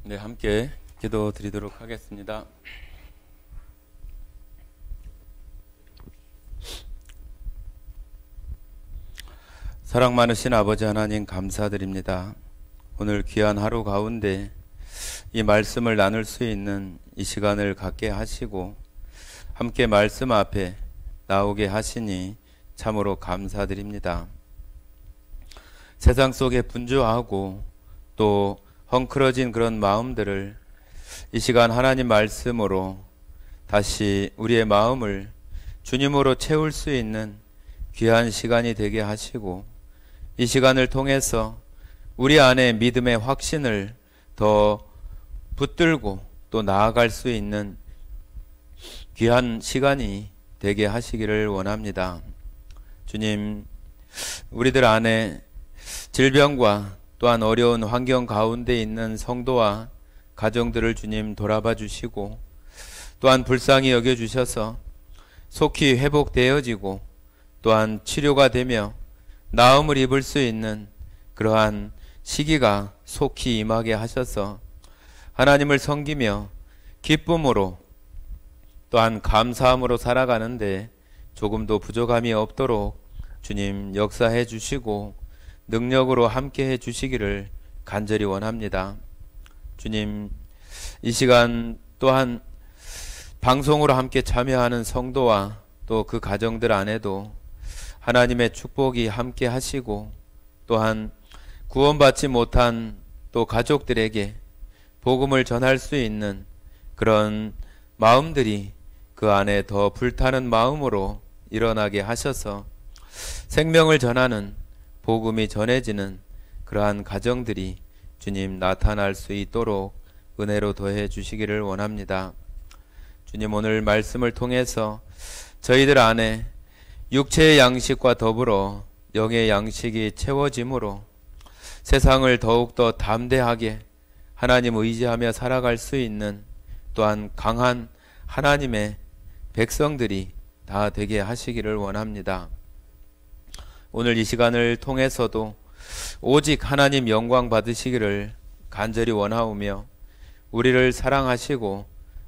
네, 함께 기도 드리도록 하겠습니다. 사랑 많으신 아버지 하나님 감사드립니다. 오늘 귀한 하루 가운데 이 말씀을 나눌 수 있는 이 시간을 갖게 하시고 함께 말씀 앞에 나오게 하시니 참으로 감사드립니다. 세상 속에 분주하고 또 헝클어진 그런 마음들을 이 시간 하나님 말씀으로 다시 우리의 마음을 주님으로 채울 수 있는 귀한 시간이 되게 하시고 이 시간을 통해서 우리 안에 믿음의 확신을 더 붙들고 또 나아갈 수 있는 귀한 시간이 되게 하시기를 원합니다. 주님, 우리들 안에 질병과 또한 어려운 환경 가운데 있는 성도와 가정들을 주님 돌아봐 주시고 또한 불쌍히 여겨주셔서 속히 회복되어지고 또한 치료가 되며 나음을 입을 수 있는 그러한 시기가 속히 임하게 하셔서 하나님을 섬기며 기쁨으로 또한 감사함으로 살아가는데 조금도 부족함이 없도록 주님 역사해 주시고 능력으로 함께 해 주시기를 간절히 원합니다. 주님, 이 시간 또한 방송으로 함께 참여하는 성도와 또 그 가정들 안에도 하나님의 축복이 함께 하시고 또한 구원받지 못한 또 가족들에게 복음을 전할 수 있는 그런 마음들이 그 안에 더 불타는 마음으로 일어나게 하셔서 생명을 전하는 복음이 전해지는 그러한 가정들이 주님 나타날 수 있도록 은혜로 더해 주시기를 원합니다. 주님, 오늘 말씀을 통해서 저희들 안에 육체의 양식과 더불어 영의 양식이 채워짐으로 세상을 더욱더 담대하게 하나님 의지하며 살아갈 수 있는 또한 강한 하나님의 백성들이 다 되게 하시기를 원합니다. 오늘 이 시간을 통해서도 오직 하나님 영광 받으시기를 간절히 원하오며 우리를 사랑하시고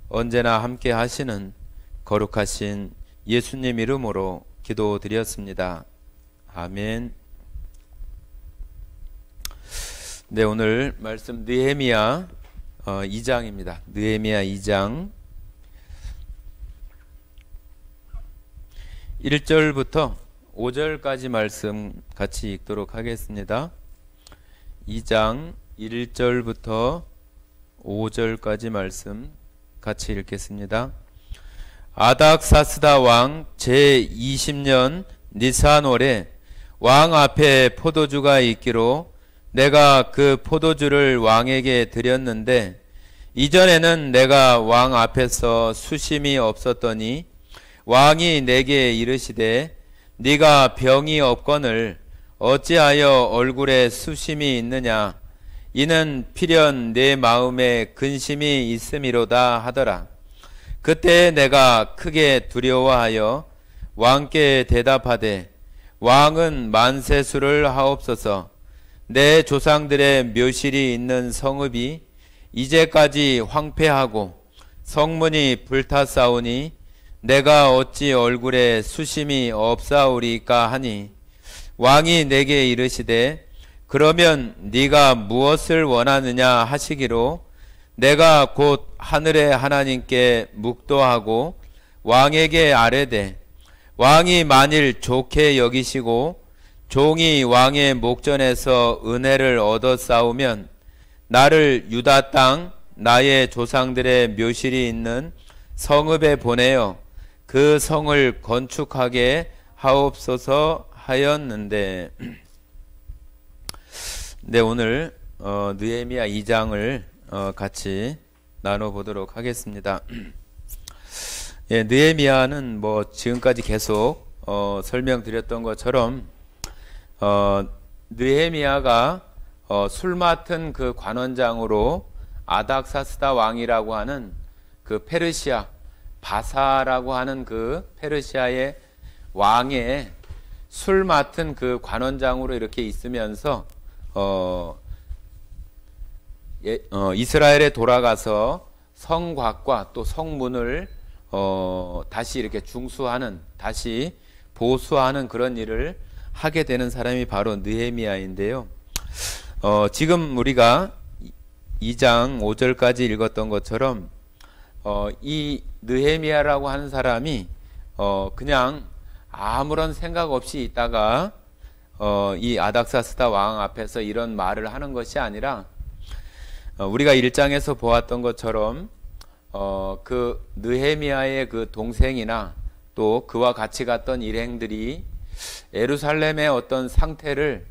언제나 함께 하시는 거룩하신 예수님 이름으로 기도드렸습니다. 아멘. 네, 오늘 말씀 느헤미야 2장입니다. 느헤미야 2장 1절부터 5절까지 말씀 같이 읽도록 하겠습니다. 2장 1절부터 5절까지 말씀 같이 읽겠습니다. 아닥사스다 왕 제20년 니산월에 왕 앞에 포도주가 있기로 내가 그 포도주를 왕에게 드렸는데 이전에는 내가 왕 앞에서 수심이 없었더니 왕이 내게 이르시되 네가 병이 없거늘 어찌하여 얼굴에 수심이 있느냐 이는 필연 내 마음에 근심이 있음이로다 하더라. 그때 내가 크게 두려워하여 왕께 대답하되 왕은 만세수를 하옵소서. 내 조상들의 묘실이 있는 성읍이 이제까지 황폐하고 성문이 불탔사오니 내가 어찌 얼굴에 수심이 없사오리까 하니 왕이 내게 이르시되 그러면 네가 무엇을 원하느냐 하시기로 내가 곧 하늘의 하나님께 묵도하고 왕에게 아뢰되 왕이 만일 좋게 여기시고 종이 왕의 목전에서 은혜를 얻어 싸우면 나를 유다 땅 나의 조상들의 묘실이 있는 성읍에 보내어 그 성을 건축하게 하옵소서 하였는데 네, 오늘 느헤미야 2장을 같이 나눠보도록 하겠습니다. 예, 느헤미야는 뭐 지금까지 계속 설명드렸던 것처럼 느헤미야가 술 맡은 그 관원장으로 아닥사스다 왕이라고 하는 그 페르시아 바사라고 하는 그 페르시아의 왕의 술 맡은 그 관원장으로 이렇게 있으면서 이스라엘에 돌아가서 성곽과 또 성문을 다시 이렇게 중수하는, 다시 보수하는 그런 일을 하게 되는 사람이 바로 느헤미야인데요. 지금 우리가 2장 5절까지 읽었던 것처럼 이 느헤미야라고 하는 사람이 그냥 아무런 생각 없이 있다가 이 아닥사스다 왕 앞에서 이런 말을 하는 것이 아니라 우리가 1장에서 보았던 것처럼 그 느헤미야의 그 동생이나 또 그와 같이 갔던 일행들이 예루살렘의 어떤 상태를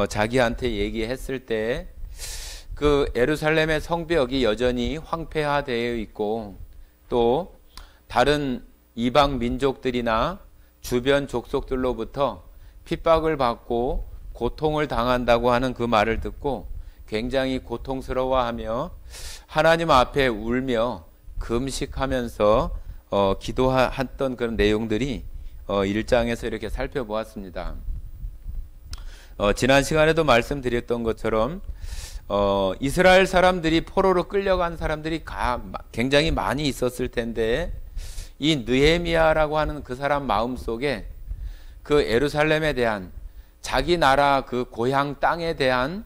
자기한테 얘기했을 때 그 예루살렘의 성벽이 여전히 황폐화되어 있고 또 다른 이방 민족들이나 주변 족속들로부터 핍박을 받고 고통을 당한다고 하는 그 말을 듣고 굉장히 고통스러워하며 하나님 앞에 울며 금식하면서 기도했던 그런 내용들이 1장에서 이렇게 살펴보았습니다. 지난 시간에도 말씀드렸던 것처럼 이스라엘 사람들이 포로로 끌려간 사람들이 굉장히 많이 있었을 텐데 이 느헤미야라고 하는 그 사람 마음속에 그 예루살렘에 대한 자기 나라 그 고향 땅에 대한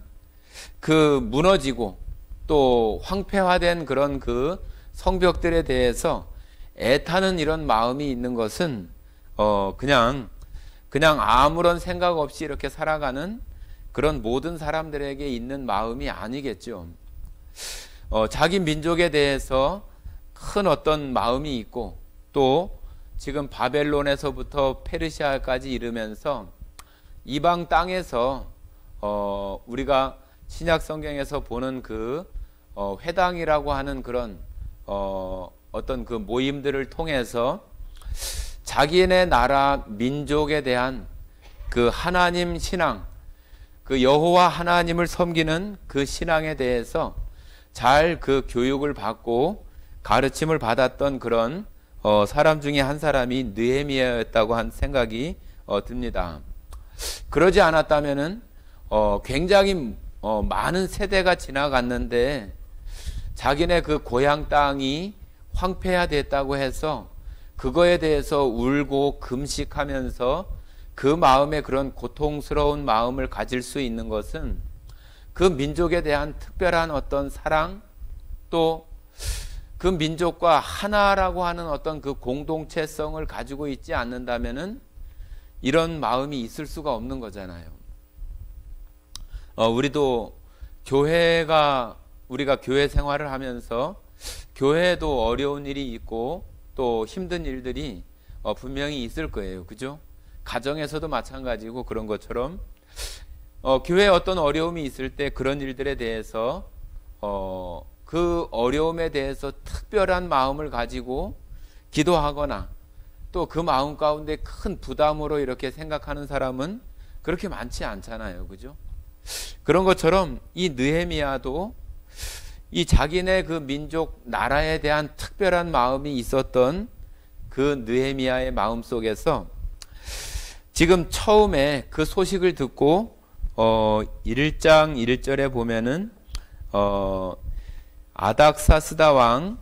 그 무너지고 또 황폐화된 그런 그 성벽들에 대해서 애타는 이런 마음이 있는 것은 그냥 아무런 생각 없이 이렇게 살아가는 그런 모든 사람들에게 있는 마음이 아니겠죠. 자기 민족에 대해서 큰 어떤 마음이 있고 또 지금 바벨론에서부터 페르시아까지 이르면서 이방 땅에서 우리가 신약 성경에서 보는 그 회당이라고 하는 그런 어떤 그 모임들을 통해서 자기네 나라 민족에 대한 그 하나님 신앙, 그 여호와 하나님을 섬기는 그 신앙에 대해서 잘 그 교육을 받고 가르침을 받았던 그런 사람 중에 한 사람이 느헤미야였다고 한 생각이 듭니다. 그러지 않았다면은 굉장히 많은 세대가 지나갔는데 자기네 그 고향 땅이 황폐화됐다고 해서 그거에 대해서 울고 금식하면서 그 마음에 그런 고통스러운 마음을 가질 수 있는 것은 그 민족에 대한 특별한 어떤 사랑 또 그 민족과 하나라고 하는 어떤 그 공동체성을 가지고 있지 않는다면은 이런 마음이 있을 수가 없는 거잖아요. 우리도 우리가 교회 생활을 하면서 교회에도 어려운 일이 있고 또 힘든 일들이 분명히 있을 거예요. 그죠? 가정에서도 마찬가지고 그런 것처럼 교회에 어떤 어려움이 있을 때 그런 일들에 대해서 그 어려움에 대해서 특별한 마음을 가지고 기도하거나 또 그 마음 가운데 큰 부담으로 이렇게 생각하는 사람은 그렇게 많지 않잖아요. 그죠? 그런 것처럼 이 느헤미야도 이 자기네 그 민족 나라에 대한 특별한 마음이 있었던 그 느헤미야의 마음 속에서 지금 처음에 그 소식을 듣고 1장 1절에 보면은 아닥사스다 왕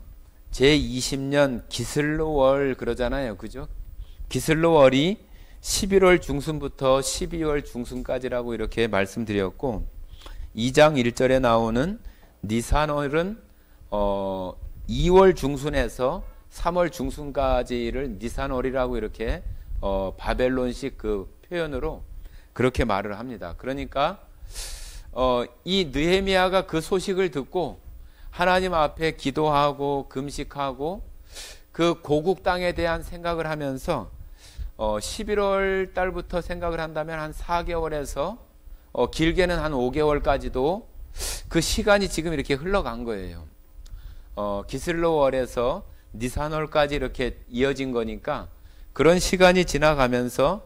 제20년 기슬로월 그러잖아요. 그죠? 기슬로월이 11월 중순부터 12월 중순까지라고 이렇게 말씀드렸고 2장 1절에 나오는 니산월은 2월 중순에서 3월 중순까지를 니산월이라고 이렇게 바벨론식 그 표현으로 그렇게 말을 합니다. 그러니까 이 느헤미야가 그 소식을 듣고 하나님 앞에 기도하고 금식하고 그 고국 땅에 대한 생각을 하면서 11월 달부터 생각을 한다면 한 4개월에서 길게는 한 5개월까지도 그 시간이 지금 이렇게 흘러간 거예요. 기슬로월에서 니산월까지 이렇게 이어진 거니까 그런 시간이 지나가면서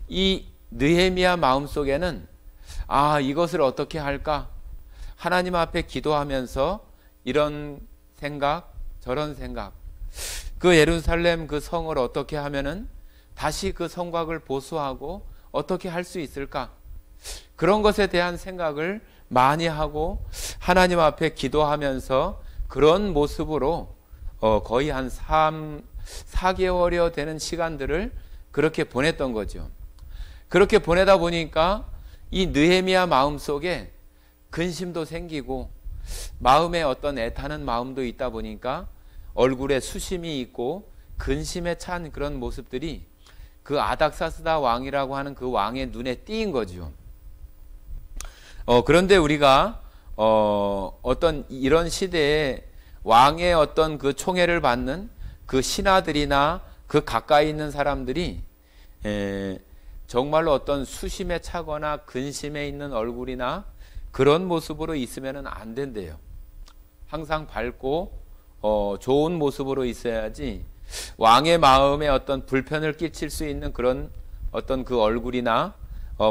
이 느헤미야 마음속에는 이것을 어떻게 할까? 하나님 앞에 기도하면서 이런 생각, 저런 생각, 그 예루살렘 그 성을 어떻게 하면은 다시 그 성곽을 보수하고 어떻게 할 수 있을까? 그런 것에 대한 생각을 많이 하고 하나님 앞에 기도하면서 그런 모습으로 거의 한 4개월여 되는 시간들을 그렇게 보냈던 거죠. 그렇게 보내다 보니까 이 느헤미야 마음속에 근심도 생기고 마음에 어떤 애타는 마음도 있다 보니까 얼굴에 수심이 있고 근심에 찬 그런 모습들이 그 아닥사스다 왕이라고 하는 그 왕의 눈에 띄인 거죠. 그런데 우리가 어떤 이런 시대에 왕의 어떤 그 총애를 받는 그 신하들이나 그 가까이 있는 사람들이 정말로 어떤 수심에 차거나 근심에 있는 얼굴이나 그런 모습으로 있으면 안 된대요. 항상 밝고 좋은 모습으로 있어야지 왕의 마음에 어떤 불편을 끼칠 수 있는 그런 어떤 그 얼굴이나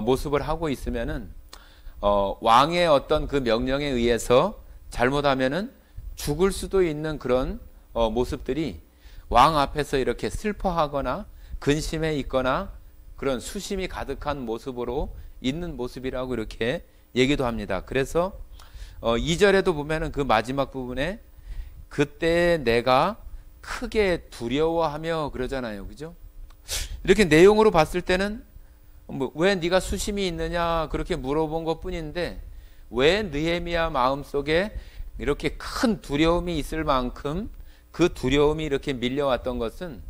모습을 하고 있으면은 왕의 어떤 그 명령에 의해서 잘못하면은 죽을 수도 있는 그런 모습들이 왕 앞에서 이렇게 슬퍼하거나 근심에 있거나 그런 수심이 가득한 모습으로 있는 모습이라고 이렇게 얘기도 합니다. 그래서 2절에도 보면은 그 마지막 부분에 그때 내가 크게 두려워하며 그러잖아요. 그죠? 이렇게 내용으로 봤을 때는 왜 네가 수심이 있느냐 그렇게 물어본 것 뿐인데 왜 느헤미야 마음속에 이렇게 큰 두려움이 있을 만큼 그 두려움이 이렇게 밀려왔던 것은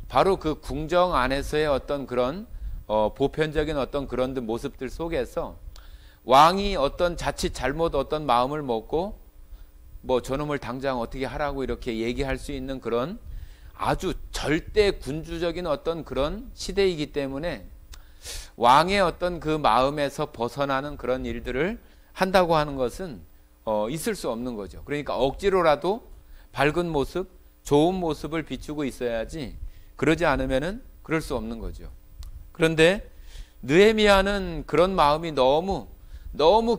바로 그 궁정 안에서의 어떤 그런 보편적인 어떤 그런 모습들 속에서 왕이 어떤 자칫 잘못 어떤 마음을 먹고 저놈을 당장 어떻게 하라고 이렇게 얘기할 수 있는 그런 아주 절대 군주적인 어떤 그런 시대이기 때문에 왕의 어떤 그 마음에서 벗어나는 그런 일들을 한다고 하는 것은 있을 수 없는 거죠. 그러니까 억지로라도 밝은 모습, 좋은 모습을 비추고 있어야지 그러지 않으면은 그럴 수 없는 거죠. 그런데 느헤미야는 그런 마음이 너무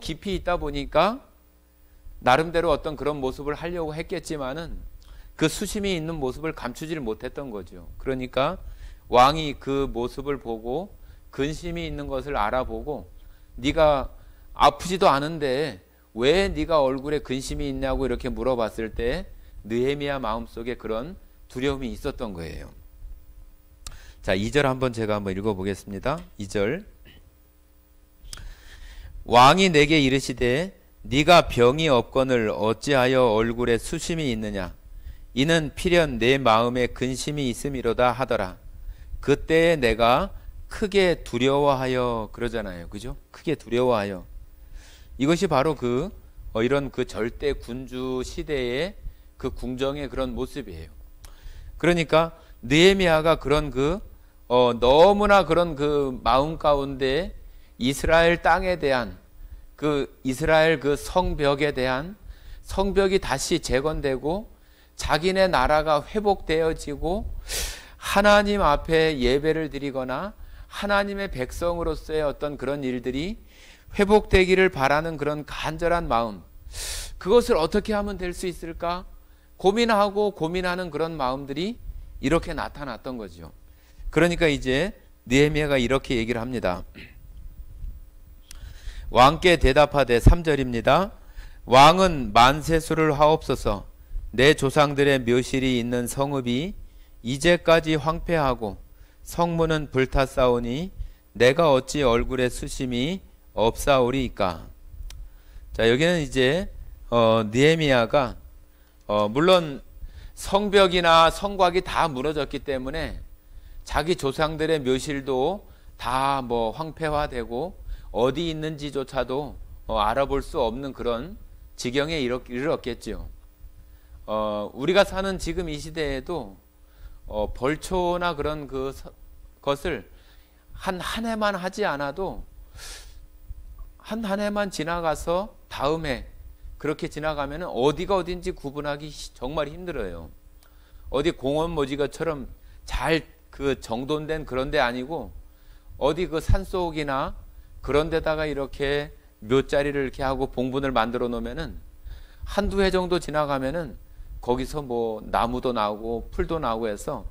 깊이 있다 보니까 나름대로 어떤 그런 모습을 하려고 했겠지만은 그 수심이 있는 모습을 감추지를 못했던 거죠. 그러니까 왕이 그 모습을 보고 근심이 있는 것을 알아보고 네가 아프지도 않은데 왜 네가 얼굴에 근심이 있냐고 이렇게 물어봤을 때 느헤미야 마음속에 그런 두려움이 있었던 거예요. 자, 2절 한번 제가 한번 읽어보겠습니다. 2절 왕이 내게 이르시되 네가 병이 없거늘 어찌하여 얼굴에 수심이 있느냐 이는 필연 내 마음에 근심이 있음이로다 하더라. 그때에 내가 크게 두려워하여 그러잖아요. 그죠? 크게 두려워하여. 이것이 바로 이런 그 절대 군주 시대의 그 궁정의 그런 모습이에요. 그러니까 느헤미야가 그런 너무나 그런 그 마음 가운데 이스라엘 땅에 대한 그 이스라엘 그 성벽에 대한 성벽이 다시 재건되고 자기네 나라가 회복되어지고 하나님 앞에 예배를 드리거나 하나님의 백성으로서의 어떤 그런 일들이 회복되기를 바라는 그런 간절한 마음, 그것을 어떻게 하면 될 수 있을까 고민하는 그런 마음들이 이렇게 나타났던 거죠. 그러니까 이제 느헤미야가 이렇게 얘기를 합니다. 왕께 대답하되 3절입니다. 왕은 만세수를 하옵소서. 내 조상들의 묘실이 있는 성읍이 이제까지 황폐하고 성문은 불탔사오니 내가 어찌 얼굴에 수심이 없사오리이까. 자, 여기는 이제 느헤미야가 물론 성벽이나 성곽이 다 무너졌기 때문에 자기 조상들의 묘실도 다 황폐화되고 어디 있는지조차도 알아볼 수 없는 그런 지경에 이르렀겠죠. 우리가 사는 지금 이 시대에도 벌초나 그런 것을 한 해만 하지 않아도 한 해만 지나가서 다음에 그렇게 지나가면 어디가 어딘지 구분하기 정말 힘들어요. 어디 공원 모지가처럼 잘 정돈된 그런 데 아니고 어디 그 산속이나 그런 데다가 이렇게 묘자리를 이렇게 하고 봉분을 만들어 놓으면은 한두 해 정도 지나가면은 거기서 나무도 나오고 풀도 나오고 해서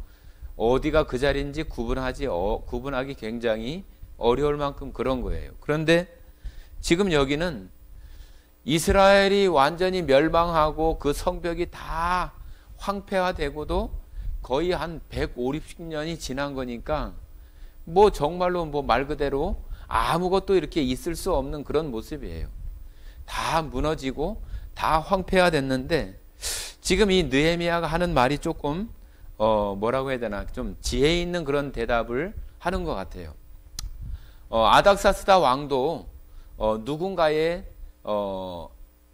어디가 그 자리인지 구분하기 굉장히 어려울 만큼 그런 거예요. 그런데 지금 여기는 이스라엘이 완전히 멸망하고 그 성벽이 다 황폐화되고도 거의 한 150년이 지난 거니까 뭐 정말로 뭐 말 그대로 아무것도 이렇게 있을 수 없는 그런 모습이에요. 다 무너지고 다 황폐화됐는데 지금 이 느헤미야가 하는 말이 조금 뭐라고 해야 되나 좀 지혜 있는 그런 대답을 하는 것 같아요. 아닥사스다 왕도 누군가의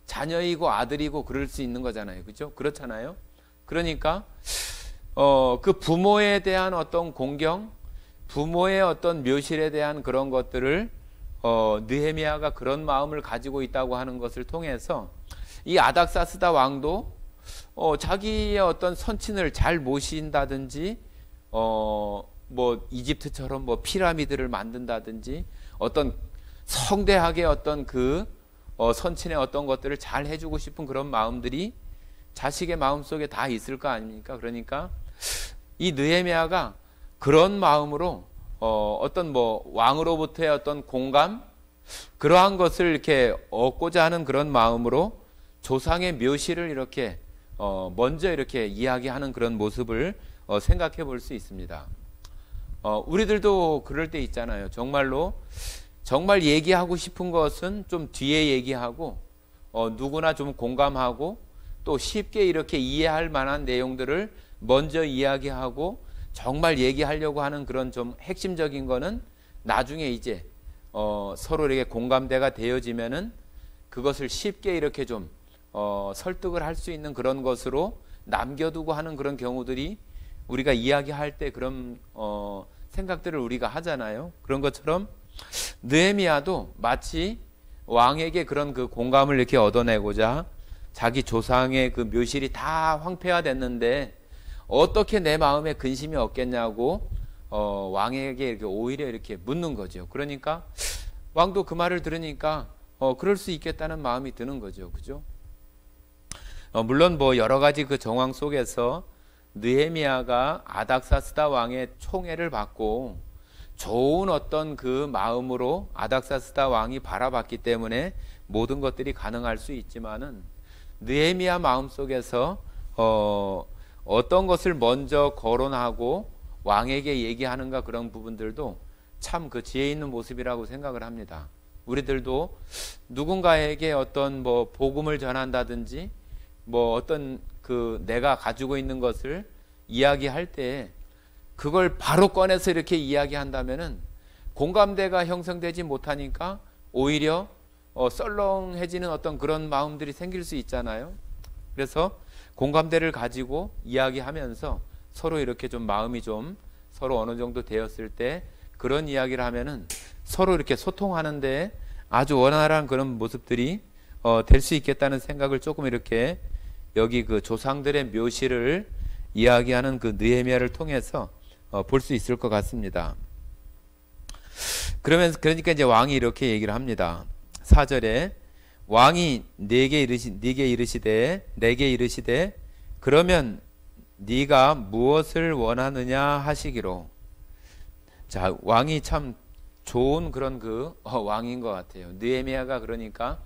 자녀이고 아들이고 그럴 수 있는 거잖아요. 그렇죠? 그렇잖아요. 그러니까 그 부모에 대한 어떤 공경, 부모의 어떤 묘실에 대한 그런 것들을 느헤미야가 그런 마음을 가지고 있다고 하는 것을 통해서 이 아닥사스다 왕도 자기의 어떤 선친을 잘 모신다든지 뭐 이집트처럼 뭐 피라미드를 만든다든지 어떤 성대하게 어떤 그 선친의 어떤 것들을 잘 해주고 싶은 그런 마음들이 자식의 마음속에 다 있을 거 아닙니까? 그러니까 이 느헤미야가 그런 마음으로 어떤 뭐 왕으로부터의 어떤 공감 그러한 것을 이렇게 얻고자 하는 그런 마음으로 조상의 묘시를 이렇게 먼저 이렇게 이야기하는 그런 모습을 생각해 볼 수 있습니다. 우리들도 그럴 때 있잖아요. 정말 얘기하고 싶은 것은 좀 뒤에 얘기하고 누구나 좀 공감하고 또 쉽게 이렇게 이해할 만한 내용들을 먼저 이야기하고 정말 얘기하려고 하는 그런 좀 핵심적인 거는 나중에 이제 서로 이렇게 공감대가 되어지면은 그것을 쉽게 이렇게 좀 설득을 할 수 있는 그런 것으로 남겨두고 하는 그런 경우들이 우리가 이야기할 때 그런 생각들을 우리가 하잖아요. 그런 것처럼 느헤미야도 마치 왕에게 그런 그 공감을 이렇게 얻어내고자 자기 조상의 그 묘실이 다 황폐화됐는데 어떻게 내 마음에 근심이 없겠냐고 왕에게 이렇게 오히려 이렇게 묻는 거죠. 그러니까 왕도 그 말을 들으니까 그럴 수 있겠다는 마음이 드는 거죠. 그죠? 물론 뭐 여러 가지 그 정황 속에서 느헤미야가 아닥사스다 왕의 총애를 받고 좋은 어떤 그 마음으로 아닥사스다 왕이 바라봤기 때문에 모든 것들이 가능할 수 있지만은 느헤미야 마음속에서 어떤 것을 먼저 거론하고 왕에게 얘기하는가 그런 부분들도 참 그 지혜 있는 모습이라고 생각을 합니다. 우리들도 누군가에게 어떤 뭐 복음을 전한다든지 뭐 어떤 그 내가 가지고 있는 것을 이야기할 때 그걸 바로 꺼내서 이렇게 이야기한다면은 공감대가 형성되지 못하니까 오히려 썰렁해지는 어떤 그런 마음들이 생길 수 있잖아요. 그래서 공감대를 가지고 이야기하면서 서로 이렇게 좀 마음이 좀 서로 어느 정도 되었을 때 그런 이야기를 하면은 서로 이렇게 소통하는데 아주 원활한 그런 모습들이 될 수 있겠다는 생각을 조금 이렇게 여기 그 조상들의 묘시를 이야기하는 그 느헤미야를 통해서 볼 수 있을 것 같습니다. 그러니까 이제 왕이 이렇게 얘기를 합니다. 4절에 왕이 내게 이르시되 그러면 네가 무엇을 원하느냐 하시기로. 자, 왕이 참 좋은 그런 그 왕인 것 같아요. 느헤미야가 그러니까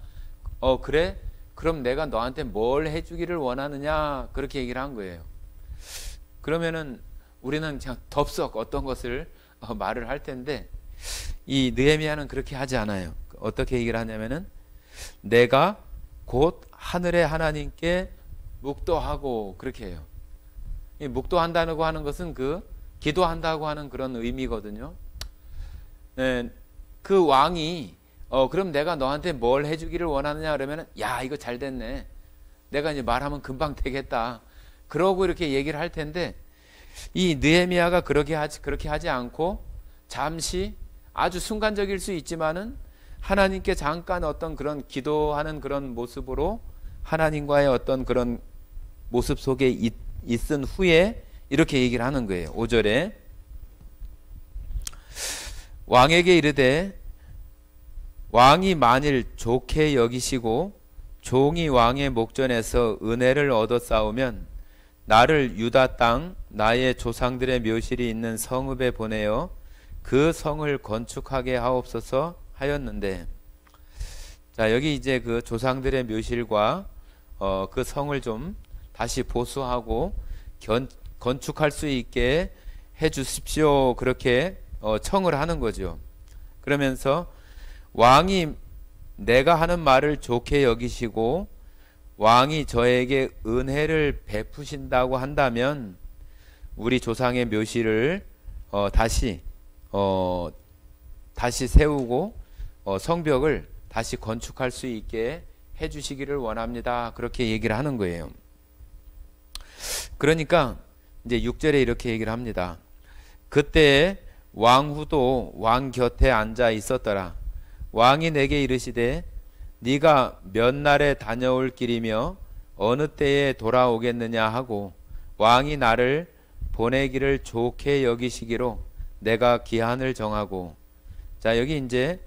그래? 그럼 내가 너한테 뭘 해주기를 원하느냐 그렇게 얘기를 한 거예요. 그러면은 우리는 그냥 덥석 어떤 것을 말을 할 텐데 이 느헤미야는 그렇게 하지 않아요. 어떻게 얘기를 하냐면은 내가 곧 하늘의 하나님께 묵도하고 그렇게 해요. 이 묵도한다고 하는 것은 그 기도한다고 하는 그런 의미거든요. 네, 그 왕이 그럼 내가 너한테 뭘 해주기를 원하느냐 그러면은 야 이거 잘 됐네. 내가 이제 말하면 금방 되겠다. 그러고 이렇게 얘기를 할 텐데 이 느헤미야가 그렇게 하지 않고 잠시 아주 순간적일 수 있지만은 하나님께 잠깐 어떤 그런 기도하는 그런 모습으로 하나님과의 어떤 그런 모습 속에 있은 후에 이렇게 얘기를 하는 거예요. 5절에 왕에게 이르되 왕이 만일 좋게 여기시고 종이 왕의 목전에서 은혜를 얻어 싸우면 나를 유다 땅 나의 조상들의 묘실이 있는 성읍에 보내어 그 성을 건축하게 하옵소서 하였는데, 자, 여기 이제 그 조상들의 묘실과 그 성을 좀 다시 보수하고 건축할 수 있게 해 주십시오. 그렇게 청을 하는 거죠. 그러면서 왕이 내가 하는 말을 좋게 여기시고 왕이 저에게 은혜를 베푸신다고 한다면 우리 조상의 묘실을 다시 세우고 성벽을 다시 건축할 수 있게 해주시기를 원합니다. 그렇게 얘기를 하는 거예요. 그러니까 이제 6절에 이렇게 얘기를 합니다. 그때 왕후도 왕 곁에 앉아 있었더라. 왕이 내게 이르시되 네가 몇 날에 다녀올 길이며 어느 때에 돌아오겠느냐 하고 왕이 나를 보내기를 좋게 여기시기로 내가 기한을 정하고. 자, 여기 이제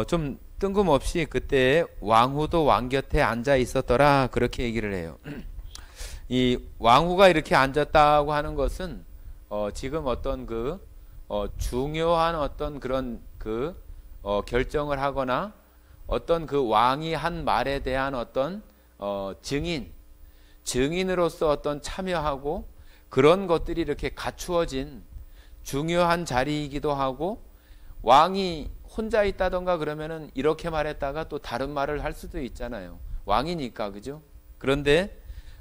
좀 뜬금없이 그때 왕후도 왕 곁에 앉아 있었더라 그렇게 얘기를 해요. 이 왕후가 이렇게 앉았다고 하는 것은 지금 어떤 중요한 어떤 그런 결정을 하거나 어떤 그 왕이 한 말에 대한 어떤 증인으로서 어떤 참여하고 그런 것들이 이렇게 갖추어진 중요한 자리이기도 하고, 왕이 혼자 있다던가 그러면은 이렇게 말했다가 또 다른 말을 할 수도 있잖아요. 왕이니까, 그죠? 그런데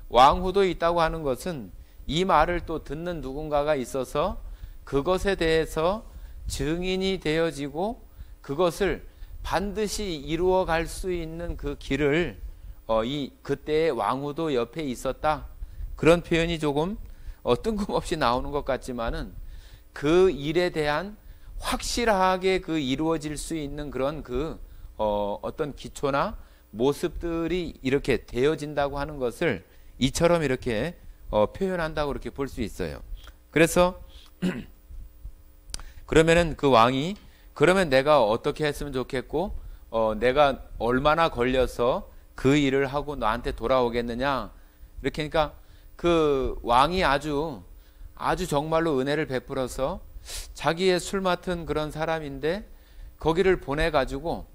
왕후도 있다고 하는 것은 이 말을 또 듣는 누군가가 있어서 그것에 대해서 증인이 되어지고 그것을 반드시 이루어 갈 수 있는 그 길을 그때의 왕후도 옆에 있었다. 그런 표현이 조금 뜬금없이 나오는 것 같지만은 그 일에 대한 확실하게 이루어질 수 있는 그런 어떤 기초나 모습들이 이렇게 되어진다고 하는 것을 이처럼 이렇게 표현한다고 이렇게 볼 수 있어요. 그래서 그러면은 그 왕이 그러면 내가 어떻게 했으면 좋겠고 내가 얼마나 걸려서 그 일을 하고 나한테 돌아오겠느냐, 이렇게. 그러니까 그 왕이 아주 정말로 은혜를 베풀어서 자기의 술 맡은 그런 사람인데 거기를 보내가지고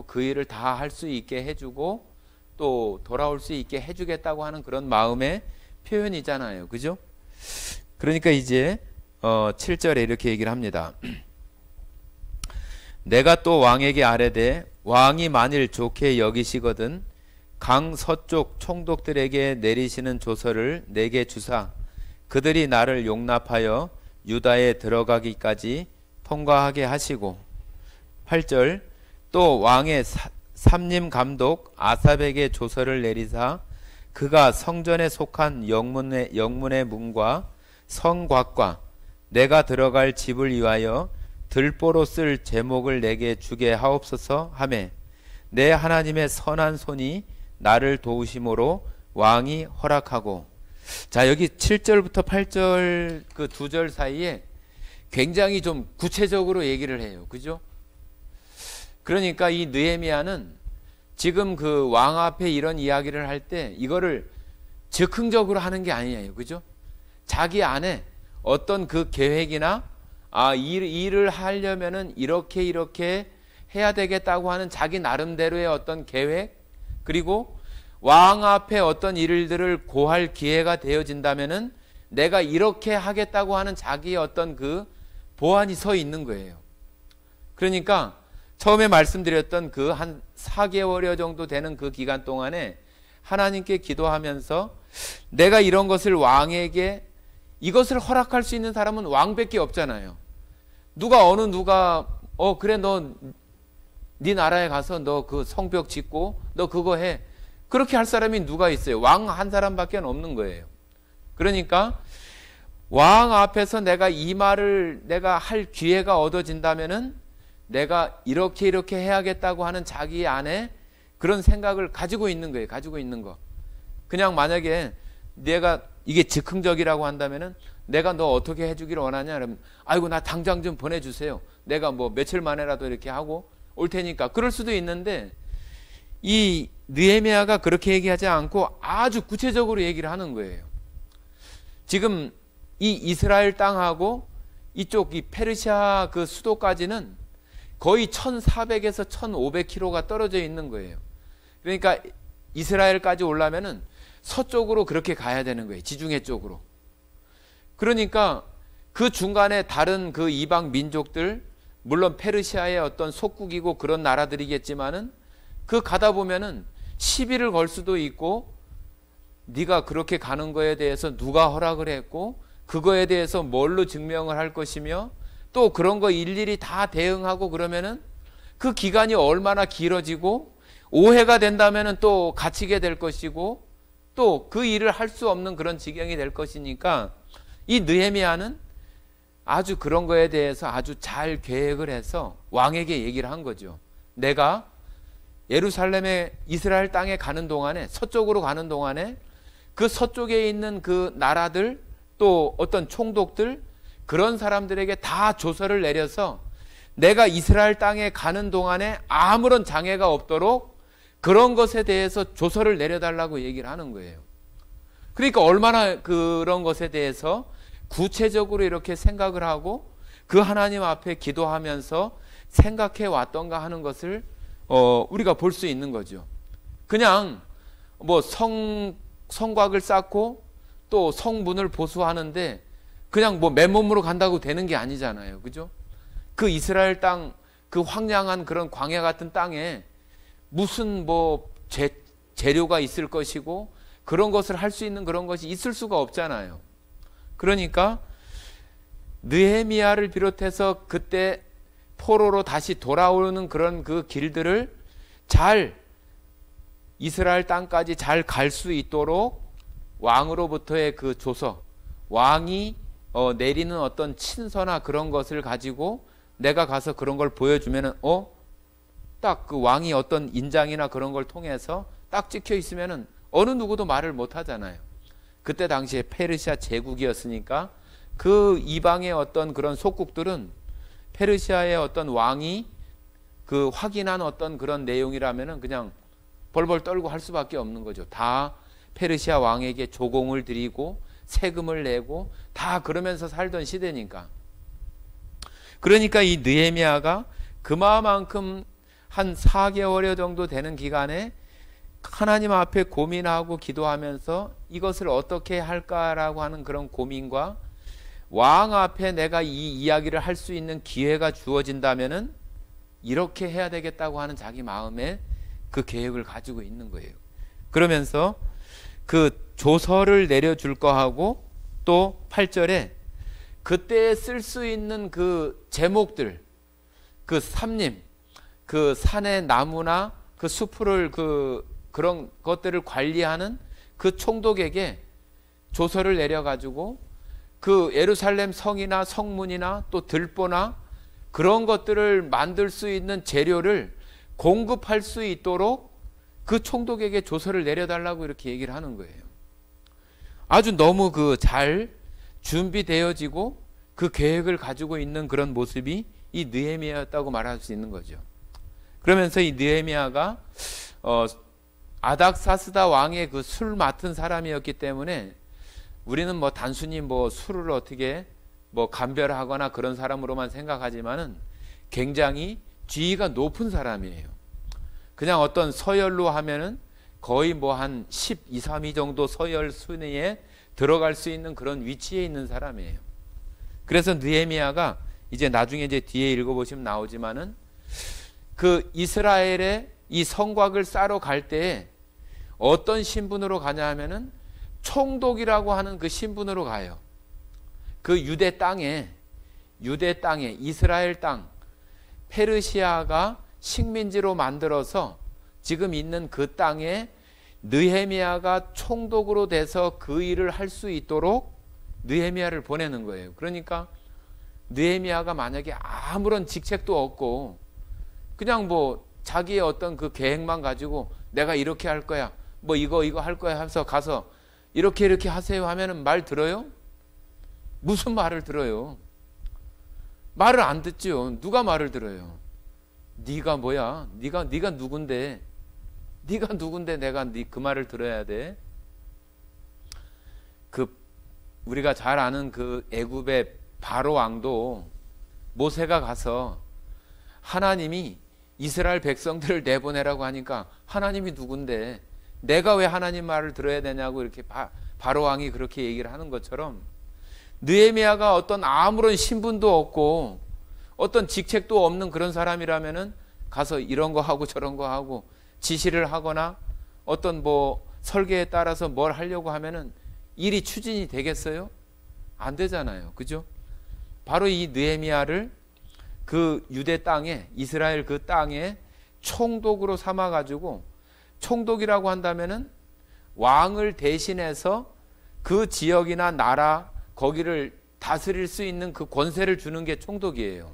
그 일을 다 할 수 있게 해주고 또 돌아올 수 있게 해주겠다고 하는 그런 마음의 표현이잖아요. 그죠? 그러니까 이제 7절에 이렇게 얘기를 합니다. 내가 또 왕에게 아뢰되 왕이 만일 좋게 여기시거든 강 서쪽 총독들에게 내리시는 조서를 내게 주사 그들이 나를 용납하여 유다에 들어가기까지 통과하게 하시고. 8절 또 왕의 삼림 감독 아삽에게 조서를 내리사 그가 성전에 속한 영문의 문과 성곽과 내가 들어갈 집을 위하여 들보로 쓸 제목을 내게 주게 하옵소서 하매 내 하나님의 선한 손이 나를 도우심으로 왕이 허락하고. 자, 여기 7절부터 8절 그 두 절 사이에 굉장히 좀 구체적으로 얘기를 해요. 그죠? 그러니까 이 느헤미야는 지금 그 왕 앞에 이런 이야기를 할 때 이거를 즉흥적으로 하는 게 아니에요. 그죠? 자기 안에 어떤 그 계획이나 일을 하려면은 이렇게 해야 되겠다고 하는 자기 나름대로의 어떤 계획, 그리고 왕 앞에 어떤 일들을 고할 기회가 되어진다면은 내가 이렇게 하겠다고 하는 자기의 어떤 그 보안이 서 있는 거예요. 그러니까 처음에 말씀드렸던 그 한 4개월여 정도 되는 그 기간 동안에 하나님께 기도하면서 내가 이런 것을 왕에게 이것을 허락할 수 있는 사람은 왕밖에 없잖아요. 누가 그래 너 네 나라에 가서 너 그 성벽 짓고 너 그거 해, 그렇게 할 사람이 누가 있어요? 왕 한 사람밖에 없는 거예요. 그러니까 왕 앞에서 내가 이 말을 내가 할 기회가 얻어진다면은 내가 이렇게 해야겠다고 하는 자기 안에 그런 생각을 가지고 있는 거예요. 가지고 있는 거. 그냥 만약에 내가 이게 즉흥적이라고 한다면은 내가 너 어떻게 해주기를 원하냐 그러면 아이고 나 당장 좀 보내주세요. 내가 뭐 며칠 만에라도 이렇게 하고 올 테니까. 그럴 수도 있는데 이 느헤미야가 그렇게 얘기하지 않고 아주 구체적으로 얘기를 하는 거예요. 지금 이 이스라엘 땅하고 이쪽 이 페르시아 그 수도까지는 거의 1400에서 1500km가 떨어져 있는 거예요. 그러니까 이스라엘까지 오려면은 서쪽으로 그렇게 가야 되는 거예요. 지중해 쪽으로. 그러니까 그 중간에 다른 그 이방 민족들, 물론 페르시아의 어떤 속국이고 그런 나라들이겠지만은 그 가다 보면은 시비를 걸 수도 있고, 네가 그렇게 가는 거에 대해서 누가 허락을 했고 그거에 대해서 뭘로 증명을 할 것이며, 또 그런 거 일일이 다 대응하고 그러면은 그 기간이 얼마나 길어지고 오해가 된다면은 또 갇히게 될 것이고 또 그 일을 할 수 없는 그런 지경이 될 것이니까, 이 느헤미야는 아주 그런 거에 대해서 아주 잘 계획을 해서 왕에게 얘기를 한 거죠. 내가 예루살렘에 이스라엘 땅에 가는 동안에, 서쪽으로 가는 동안에 그 서쪽에 있는 그 나라들, 또 어떤 총독들, 그런 사람들에게 다 조서를 내려서 내가 이스라엘 땅에 가는 동안에 아무런 장애가 없도록 그런 것에 대해서 조서를 내려달라고 얘기를 하는 거예요. 그러니까 얼마나 그런 것에 대해서 구체적으로 이렇게 생각을 하고 그 하나님 앞에 기도하면서 생각해 왔던가 하는 것을 우리가 볼 수 있는 거죠. 그냥 뭐 성곽을 쌓고 또 성문을 보수하는데 그냥 뭐 맨몸으로 간다고 되는 게 아니잖아요. 그죠? 그 이스라엘 땅, 그 황량한 그런 광야 같은 땅에 무슨 뭐 재료가 있을 것이고 그런 것을 할 수 있는 그런 것이 있을 수가 없잖아요. 그러니까 느헤미야를 비롯해서 그때 포로로 다시 돌아오는 그런 그 길들을 잘 이스라엘 땅까지 잘 갈 수 있도록 왕으로부터의 그 조서, 왕이 내리는 어떤 친서나 그런 것을 가지고 내가 가서 그런 걸 보여주면은 딱 그 왕이 어떤 인장이나 그런 걸 통해서 딱 찍혀 있으면은 어느 누구도 말을 못 하잖아요. 그때 당시에 페르시아 제국이었으니까 그 이방의 어떤 그런 속국들은 페르시아의 어떤 왕이 그 확인한 어떤 그런 내용이라면은 그냥 벌벌 떨고 할 수밖에 없는 거죠. 다 페르시아 왕에게 조공을 드리고 세금을 내고 다 그러면서 살던 시대니까. 그러니까 이 느헤미야가 그만큼 한 4개월여 정도 되는 기간에 하나님 앞에 고민하고 기도하면서 이것을 어떻게 할까라고 하는 그런 고민과, 왕 앞에 내가 이 이야기를 할 수 있는 기회가 주어진다면은 이렇게 해야 되겠다고 하는 자기 마음에 그 계획을 가지고 있는 거예요. 그러면서 그 조서를 내려줄 거 하고, 또 8절에 그때 쓸 수 있는 그 제목들, 그 삼림, 그 산의 나무나 그 수풀을 그런 것들을 관리하는 그 총독에게 조서를 내려가지고 그 예루살렘 성이나 성문이나 또 들보나 그런 것들을 만들 수 있는 재료를 공급할 수 있도록 그 총독에게 조서를 내려달라고 이렇게 얘기를 하는 거예요. 아주 너무 잘 준비되어지고 그 계획을 가지고 있는 그런 모습이 이 느헤미야였다고 말할 수 있는 거죠. 그러면서 이 느헤미야가 아닥사스다 왕의 그 술 맡은 사람이었기 때문에 우리는 뭐 단순히 뭐 술을 어떻게 뭐 감별하거나 그런 사람으로만 생각하지만은 굉장히 지위가 높은 사람이에요. 그냥 어떤 서열로 하면은 거의 뭐 한 12, 3위 정도 서열 순위에 들어갈 수 있는 그런 위치에 있는 사람이에요. 그래서 느헤미야가 이제 나중에 이제 뒤에 읽어보시면 나오지만은 그 이스라엘의 이 성곽을 쌓으러 갈 때에 어떤 신분으로 가냐 하면은 총독이라고 하는 그 신분으로 가요. 그 유대 땅에 이스라엘 땅, 페르시아가 식민지로 만들어서 지금 있는 그 땅에 느헤미야가 총독으로 돼서 그 일을 할 수 있도록 느헤미야를 보내는 거예요. 그러니까 느헤미야가 만약에 아무런 직책도 없고 그냥 뭐 자기의 어떤 그 계획만 가지고 내가 이렇게 할 거야, 뭐 이거 할 거야 하면서 가서 이렇게 하세요 하면은 말 들어요? 무슨 말을 들어요? 말을 안 듣죠. 누가 말을 들어요? 네가 뭐야? 네가 누군데? 네가 누군데 내가 그 말을 들어야 돼? 우리가 잘 아는 그 애굽의 바로 왕도 모세가 가서 하나님이 이스라엘 백성들을 내보내라고 하니까 하나님이 누군데 내가 왜 하나님 말을 들어야 되냐고 이렇게 바로 왕이 그렇게 얘기를 하는 것처럼 느헤미야가 어떤 아무런 신분도 없고 어떤 직책도 없는 그런 사람이라면은 가서 이런 거 하고 저런 거 하고 지시를 하거나 어떤 뭐 설계에 따라서 뭘 하려고 하면은 일이 추진이 되겠어요? 안 되잖아요. 그죠? 바로 이 느헤미야를 그 유대 땅에, 이스라엘 그 땅에 총독으로 삼아 가지고, 총독이라고 한다면은 왕을 대신해서 그 지역이나 나라 거기를 다스릴 수 있는 그 권세를 주는 게 총독이에요.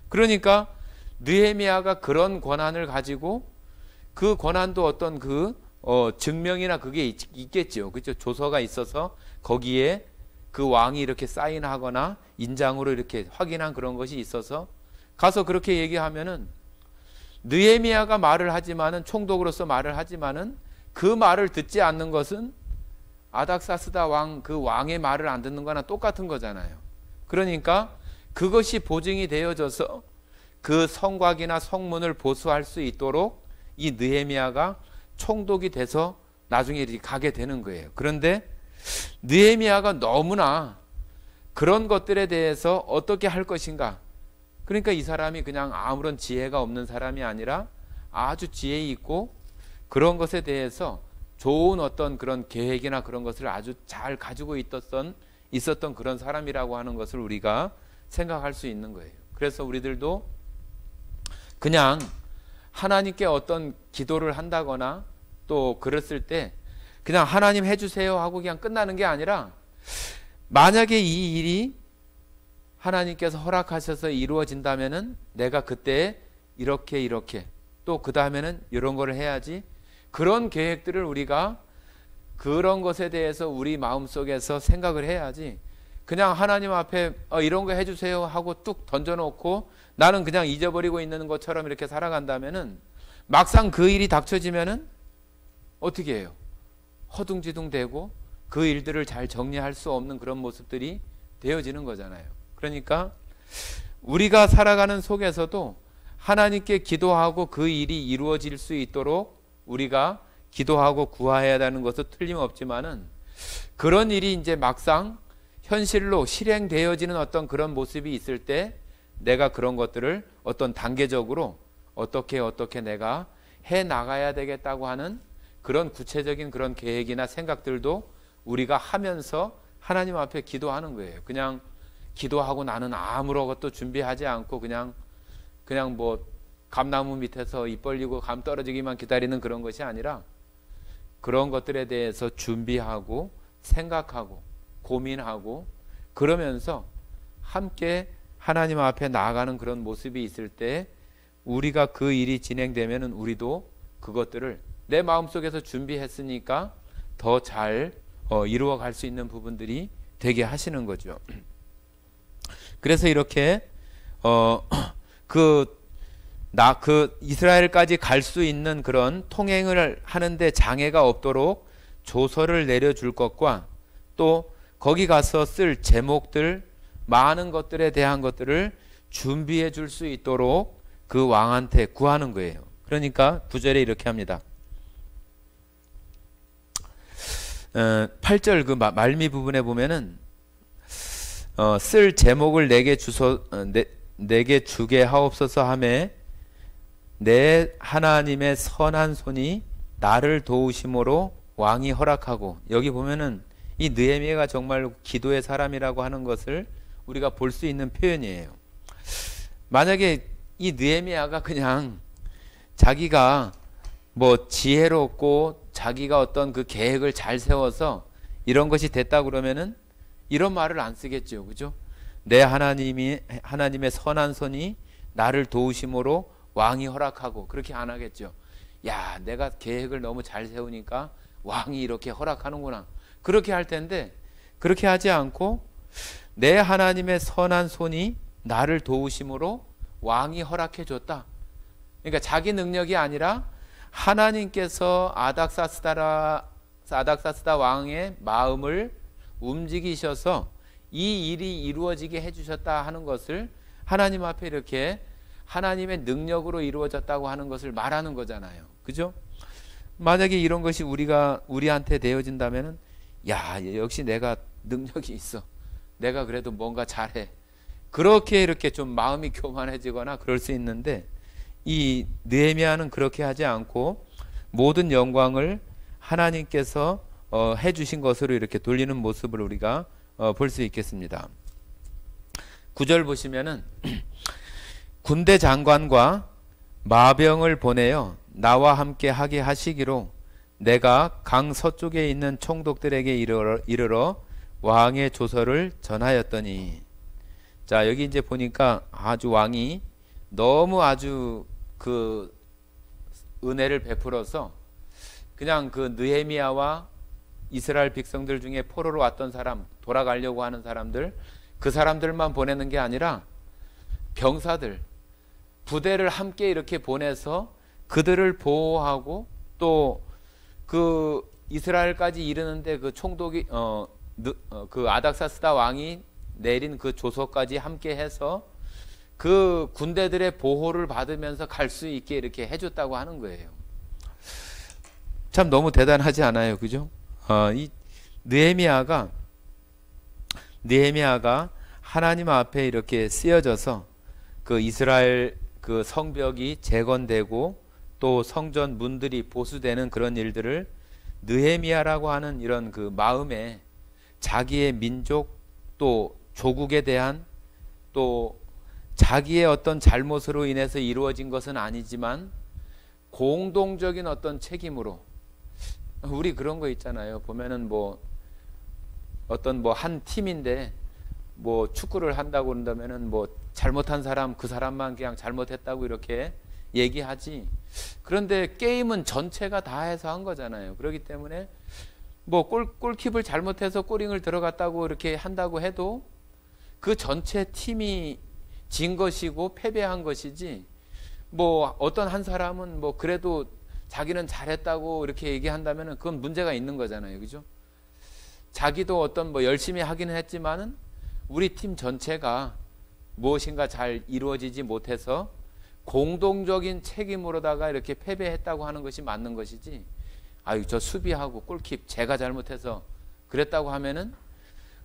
그러니까 느헤미야가 그런 권한을 가지고, 그 권한도 어떤 증명이나 그게 있겠죠. 그렇죠? 조서가 있어서 거기에 그 왕이 이렇게 사인하거나 인장으로 이렇게 확인한 그런 것이 있어서 가서 그렇게 얘기하면은, 느헤미야가 말을 하지만은, 총독으로서 말을 하지만은 그 말을 듣지 않는 것은 아닥사스다 왕, 그 왕의 말을 안 듣는 거나 똑같은 거잖아요. 그러니까 그것이 보증이 되어져서 그 성곽이나 성문을 보수할 수 있도록 이 느헤미야가 총독이 돼서 나중에 이렇게 가게 되는 거예요. 그런데 느헤미야가 너무나 그런 것들에 대해서 어떻게 할 것인가, 그러니까 이 사람이 그냥 아무런 지혜가 없는 사람이 아니라 아주 지혜 있고 그런 것에 대해서 좋은 어떤 그런 계획이나 그런 것을 아주 잘 가지고 있었던 그런 사람이라고 하는 것을 우리가 생각할 수 있는 거예요. 그래서 우리들도 그냥 하나님께 어떤 기도를 한다거나 또 그랬을 때 그냥 하나님 해주세요 하고 그냥 끝나는 게 아니라, 만약에 이 일이 하나님께서 허락하셔서 이루어진다면은 내가 그때 이렇게 또 그 다음에는 이런 거를 해야지, 그런 계획들을 우리가 그런 것에 대해서 우리 마음속에서 생각을 해야지, 그냥 하나님 앞에 이런 거 해주세요 하고 뚝 던져놓고 나는 그냥 잊어버리고 있는 것처럼 이렇게 살아간다면은 막상 그 일이 닥쳐지면은 어떻게 해요? 허둥지둥 되고 그 일들을 잘 정리할 수 없는 그런 모습들이 되어지는 거잖아요. 그러니까 우리가 살아가는 속에서도 하나님께 기도하고 그 일이 이루어질 수 있도록 우리가 기도하고 구해야 하는 것은 틀림없지만은, 그런 일이 이제 막상 현실로 실행되어지는 어떤 그런 모습이 있을 때 내가 그런 것들을 어떤 단계적으로 어떻게 내가 해 나가야 되겠다고 하는 그런 구체적인 그런 계획이나 생각들도 우리가 하면서 하나님 앞에 기도하는 거예요. 그냥 기도하고 나는 아무런 것도 준비하지 않고 그냥 뭐 감나무 밑에서 입 벌리고 감 떨어지기만 기다리는 그런 것이 아니라, 그런 것들에 대해서 준비하고 생각하고 고민하고 그러면서 함께 하나님 앞에 나아가는 그런 모습이 있을 때, 우리가 그 일이 진행되면은 우리도 그것들을 내 마음속에서 준비했으니까 더 잘 이루어 갈 수 있는 부분들이 되게 하시는 거죠. 그래서 이렇게 이스라엘까지 갈 수 있는 그런 통행을 하는데 장애가 없도록 조서를 내려줄 것과, 또 거기 가서 쓸 제목들, 많은 것들에 대한 것들을 준비해 줄 수 있도록 그 왕한테 구하는 거예요. 그러니까 9절에 이렇게 합니다. 8절 그 말미 부분에 보면은 쓸 제목을 내게 주게 하옵소서 하매 내 하나님의 선한 손이 나를 도우심으로 왕이 허락하고, 여기 보면은 이 느헤미야가 정말 기도의 사람이라고 하는 것을 우리가 볼 수 있는 표현이에요. 만약에 이 느헤미야가 그냥 자기가 뭐 지혜롭고 자기가 어떤 그 계획을 잘 세워서 이런 것이 됐다 그러면은 이런 말을 안 쓰겠죠. 그죠? 내 하나님의 선한 손이 나를 도우심으로 왕이 허락하고, 그렇게 안 하겠죠. 야, 내가 계획을 너무 잘 세우니까 왕이 이렇게 허락하는구나, 그렇게 할 텐데, 그렇게 하지 않고 내 하나님의 선한 손이 나를 도우심으로 왕이 허락해 줬다. 그러니까 자기 능력이 아니라 하나님께서 아닥사스다 왕의 마음을 움직이셔서 이 일이 이루어지게 해주셨다 하는 것을 하나님 앞에 이렇게 하나님의 능력으로 이루어졌다고 하는 것을 말하는 거잖아요. 그죠? 만약에 이런 것이 우리한테 되어진다면은, 야, 역시 내가 능력이 있어. 내가 그래도 뭔가 잘해. 그렇게 이렇게 좀 마음이 교만해지거나 그럴 수 있는데, 이 느헤미야는 그렇게 하지 않고 모든 영광을 하나님께서 해주신 것으로 이렇게 돌리는 모습을 우리가 볼 수 있겠습니다. 9절 보시면은 군대 장관과 마병을 보내어 나와 함께 하게 하시기로 내가 강 서쪽에 있는 총독들에게 이르러 왕의 조서를 전하였더니. 자, 여기 이제 보니까 아주 왕이 너무 아주 그 은혜를 베풀어서 그냥 그 느헤미야와 이스라엘 백성들 중에 포로로 왔던 사람, 돌아가려고 하는 사람들, 그 사람들만 보내는 게 아니라 병사들, 부대를 함께 이렇게 보내서 그들을 보호하고 또 그 이스라엘까지 이르는데 그 총독이 그 아닥사스다 왕이 내린 그 조서까지 함께 해서 그 군대들의 보호를 받으면서 갈 수 있게 이렇게 해줬다고 하는 거예요. 참 너무 대단하지 않아요, 그죠? 이 느헤미야가 하나님 앞에 이렇게 쓰여져서 그 이스라엘 그 성벽이 재건되고 또 성전 문들이 보수되는 그런 일들을 느헤미야라고 하는 이런 그 마음에 자기의 민족 또 조국에 대한 또 자기의 어떤 잘못으로 인해서 이루어진 것은 아니지만 공동적인 어떤 책임으로, 우리 그런 거 있잖아요. 보면은 뭐 어떤 뭐 한 팀인데 뭐 축구를 한다고 그런다면은 뭐 잘못한 사람 그 사람만 그냥 잘못했다고 이렇게 얘기하지. 그런데 게임은 전체가 다 해서 한 거잖아요. 그렇기 때문에 뭐 골킵을 잘못해서 골링을 들어갔다고 이렇게 한다고 해도 그 전체 팀이 진 것이고 패배한 것이지, 뭐 어떤 한 사람은 뭐 그래도 자기는 잘했다고 이렇게 얘기한다면은 그건 문제가 있는 거잖아요. 그죠? 자기도 어떤 뭐 열심히 하기는 했지만은 우리 팀 전체가 무엇인가 잘 이루어지지 못해서 공동적인 책임으로다가 이렇게 패배했다고 하는 것이 맞는 것이지, 아유 저 수비하고 골킵 제가 잘못해서 그랬다고 하면은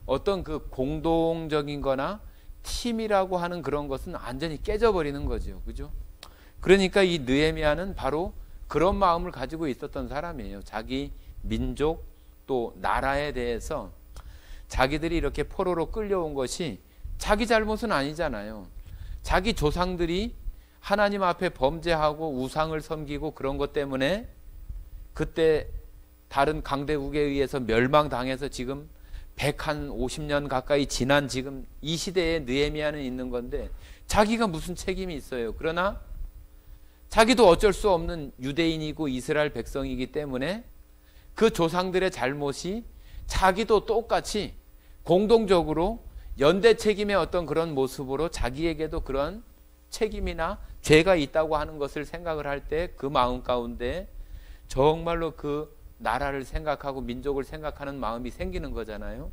어떤 그 공동적인 거나 팀이라고 하는 그런 것은 완전히 깨져버리는 거죠. 그죠? 그러니까 이 느헤미야는 바로 그런 마음을 가지고 있었던 사람이에요. 자기 민족 또 나라에 대해서 자기들이 이렇게 포로로 끌려온 것이 자기 잘못은 아니잖아요. 자기 조상들이 하나님 앞에 범죄하고 우상을 섬기고 그런 것 때문에 그때 다른 강대국에 의해서 멸망당해서 지금 150년 가까이 지난 지금 이 시대에 느헤미야는 있는 건데 자기가 무슨 책임이 있어요. 그러나 자기도 어쩔 수 없는 유대인이고 이스라엘 백성이기 때문에 그 조상들의 잘못이 자기도 똑같이 공동적으로 연대 책임의 어떤 그런 모습으로 자기에게도 그런 책임이나 죄가 있다고 하는 것을 생각을 할 때 그 마음 가운데 정말로 그 나라를 생각하고 민족을 생각하는 마음이 생기는 거잖아요.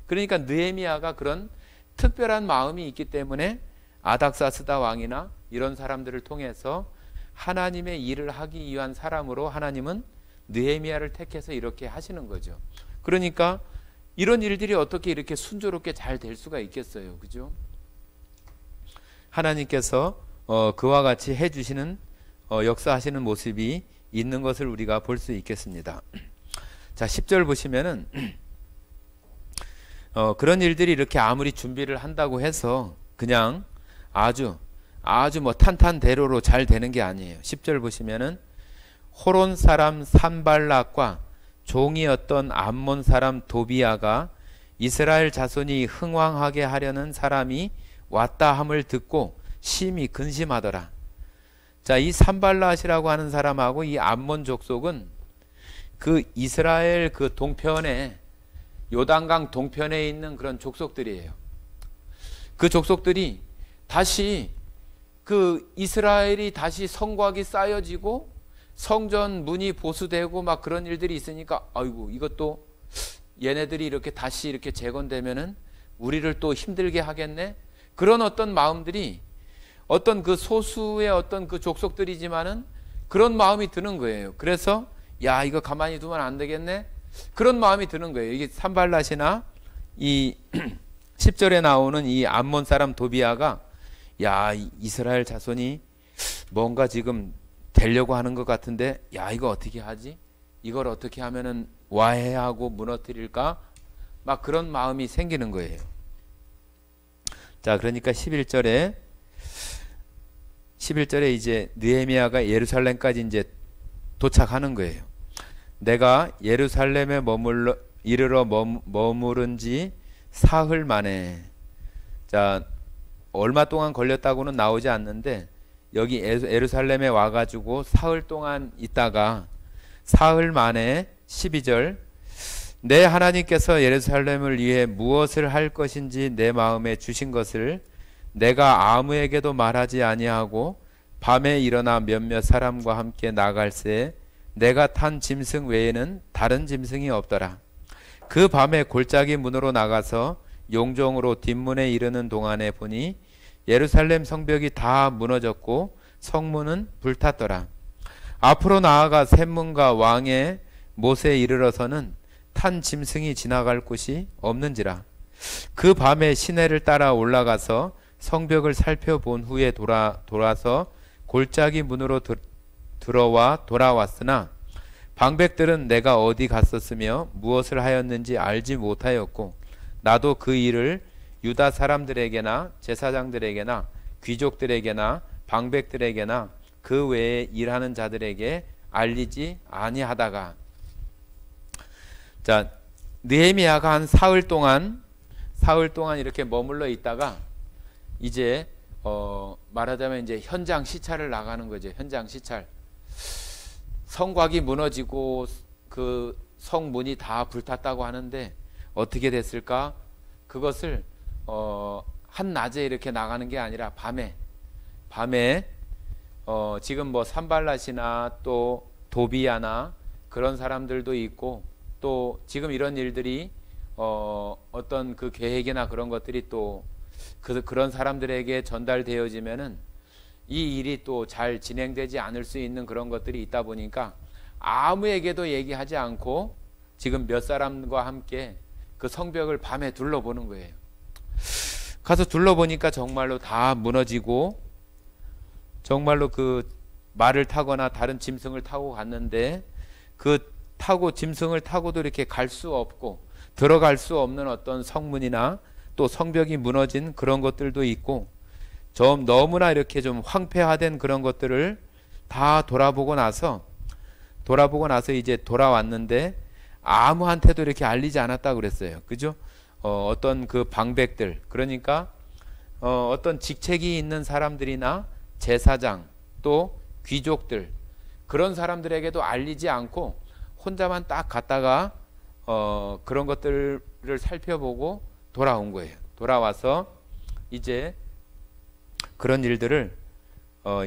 그러니까 느헤미야가 그런 특별한 마음이 있기 때문에 아닥사스다 왕이나 이런 사람들을 통해서 하나님의 일을 하기 위한 사람으로 하나님은 느헤미야를 택해서 이렇게 하시는 거죠. 그러니까 이런 일들이 어떻게 이렇게 순조롭게 잘 될 수가 있겠어요. 그죠? 하나님께서 그와 같이 해주시는 역사하시는 모습이 있는 것을 우리가 볼 수 있겠습니다. 자, 10절 보시면은 그런 일들이 이렇게 아무리 준비를 한다고 해서 그냥 아주 뭐 탄탄대로로 잘 되는 게 아니에요. 10절 보시면은 호론 사람 산발락과 종이었던 암몬 사람 도비아가 이스라엘 자손이 흥왕하게 하려는 사람이 왔다 함을 듣고 심히 근심하더라. 자, 이 산발랏이라고 하는 사람하고 이 암몬 족속은 그 이스라엘 그 동편에 요단강 동편에 있는 그런 족속들이에요. 그 족속들이 다시 그 이스라엘이 다시 성곽이 쌓여지고 성전 문이 보수되고 막 그런 일들이 있으니까 아이고 이것도 얘네들이 이렇게 다시 이렇게 재건되면은 우리를 또 힘들게 하겠네. 그런 어떤 마음들이 어떤 그 소수의 어떤 그 족속들이지만은 그런 마음이 드는 거예요. 그래서 야, 이거 가만히 두면 안 되겠네, 그런 마음이 드는 거예요. 이게 산발랏이나 이 10절에 나오는 이 암몬 사람 도비아가 야, 이스라엘 자손이 뭔가 지금 되려고 하는 것 같은데, 야, 이거 어떻게 하지? 이걸 어떻게 하면은 와해하고 무너뜨릴까? 막 그런 마음이 생기는 거예요. 자, 그러니까 11절에 이제 느헤미야가 예루살렘까지 이제 도착하는 거예요. 내가 예루살렘에 이르러 머무른 지 사흘 만에, 자, 얼마 동안 걸렸다고는 나오지 않는데 여기 예루살렘에 와가지고 사흘 동안 있다가 사흘 만에 12절, 내 하나님께서 예루살렘을 위해 무엇을 할 것인지 내 마음에 주신 것을 내가 아무에게도 말하지 아니하고 밤에 일어나 몇몇 사람과 함께 나갈새 내가 탄 짐승 외에는 다른 짐승이 없더라. 그 밤에 골짜기 문으로 나가서 용종으로 뒷문에 이르는 동안에 보니 예루살렘 성벽이 다 무너졌고 성문은 불탔더라. 앞으로 나아가 샘문과 왕의 못에 이르러서는 탄 짐승이 지나갈 곳이 없는지라. 그 밤에 시내를 따라 올라가서 성벽을 살펴본 후에 돌아서 골짜기 문으로 돌아왔으나 방백들은 내가 어디 갔었으며 무엇을 하였는지 알지 못하였고 나도 그 일을 유다 사람들에게나 제사장들에게나 귀족들에게나 방백들에게나 그 외에 일하는 자들에게 알리지 아니하다가. 자, 느헤미야가 한 사흘 동안 이렇게 머물러 있다가 이제 말하자면 이제 현장 시찰을 나가는 거죠. 현장 시찰. 성곽이 무너지고 그 성문이 다 불탔다고 하는데 어떻게 됐을까? 그것을 한낮에 이렇게 나가는 게 아니라 밤에 지금 뭐 산발랏이나 또 도비야나 그런 사람들도 있고 또 지금 이런 일들이 어떤 그 계획이나 그런 것들이 또 그런 사람들에게 전달되어지면은 이 일이 또 잘 진행되지 않을 수 있는 그런 것들이 있다 보니까 아무에게도 얘기하지 않고 지금 몇 사람과 함께 그 성벽을 밤에 둘러보는 거예요. 가서 둘러보니까 정말로 다 무너지고 정말로 그 말을 타거나 다른 짐승을 타고 갔는데 그 짐승을 타고도 이렇게 갈 수 없고 들어갈 수 없는 어떤 성문이나 또 성벽이 무너진 그런 것들도 있고 좀 너무나 이렇게 좀 황폐화된 그런 것들을 다 돌아보고 나서 이제 돌아왔는데 아무한테도 이렇게 알리지 않았다고 그랬어요. 그죠? 어떤 그 방백들, 그러니까 어떤 직책이 있는 사람들이나 제사장 또 귀족들 그런 사람들에게도 알리지 않고 혼자만 딱 갔다가 그런 것들을 살펴보고 돌아온 거예요. 돌아와서 이제 그런 일들을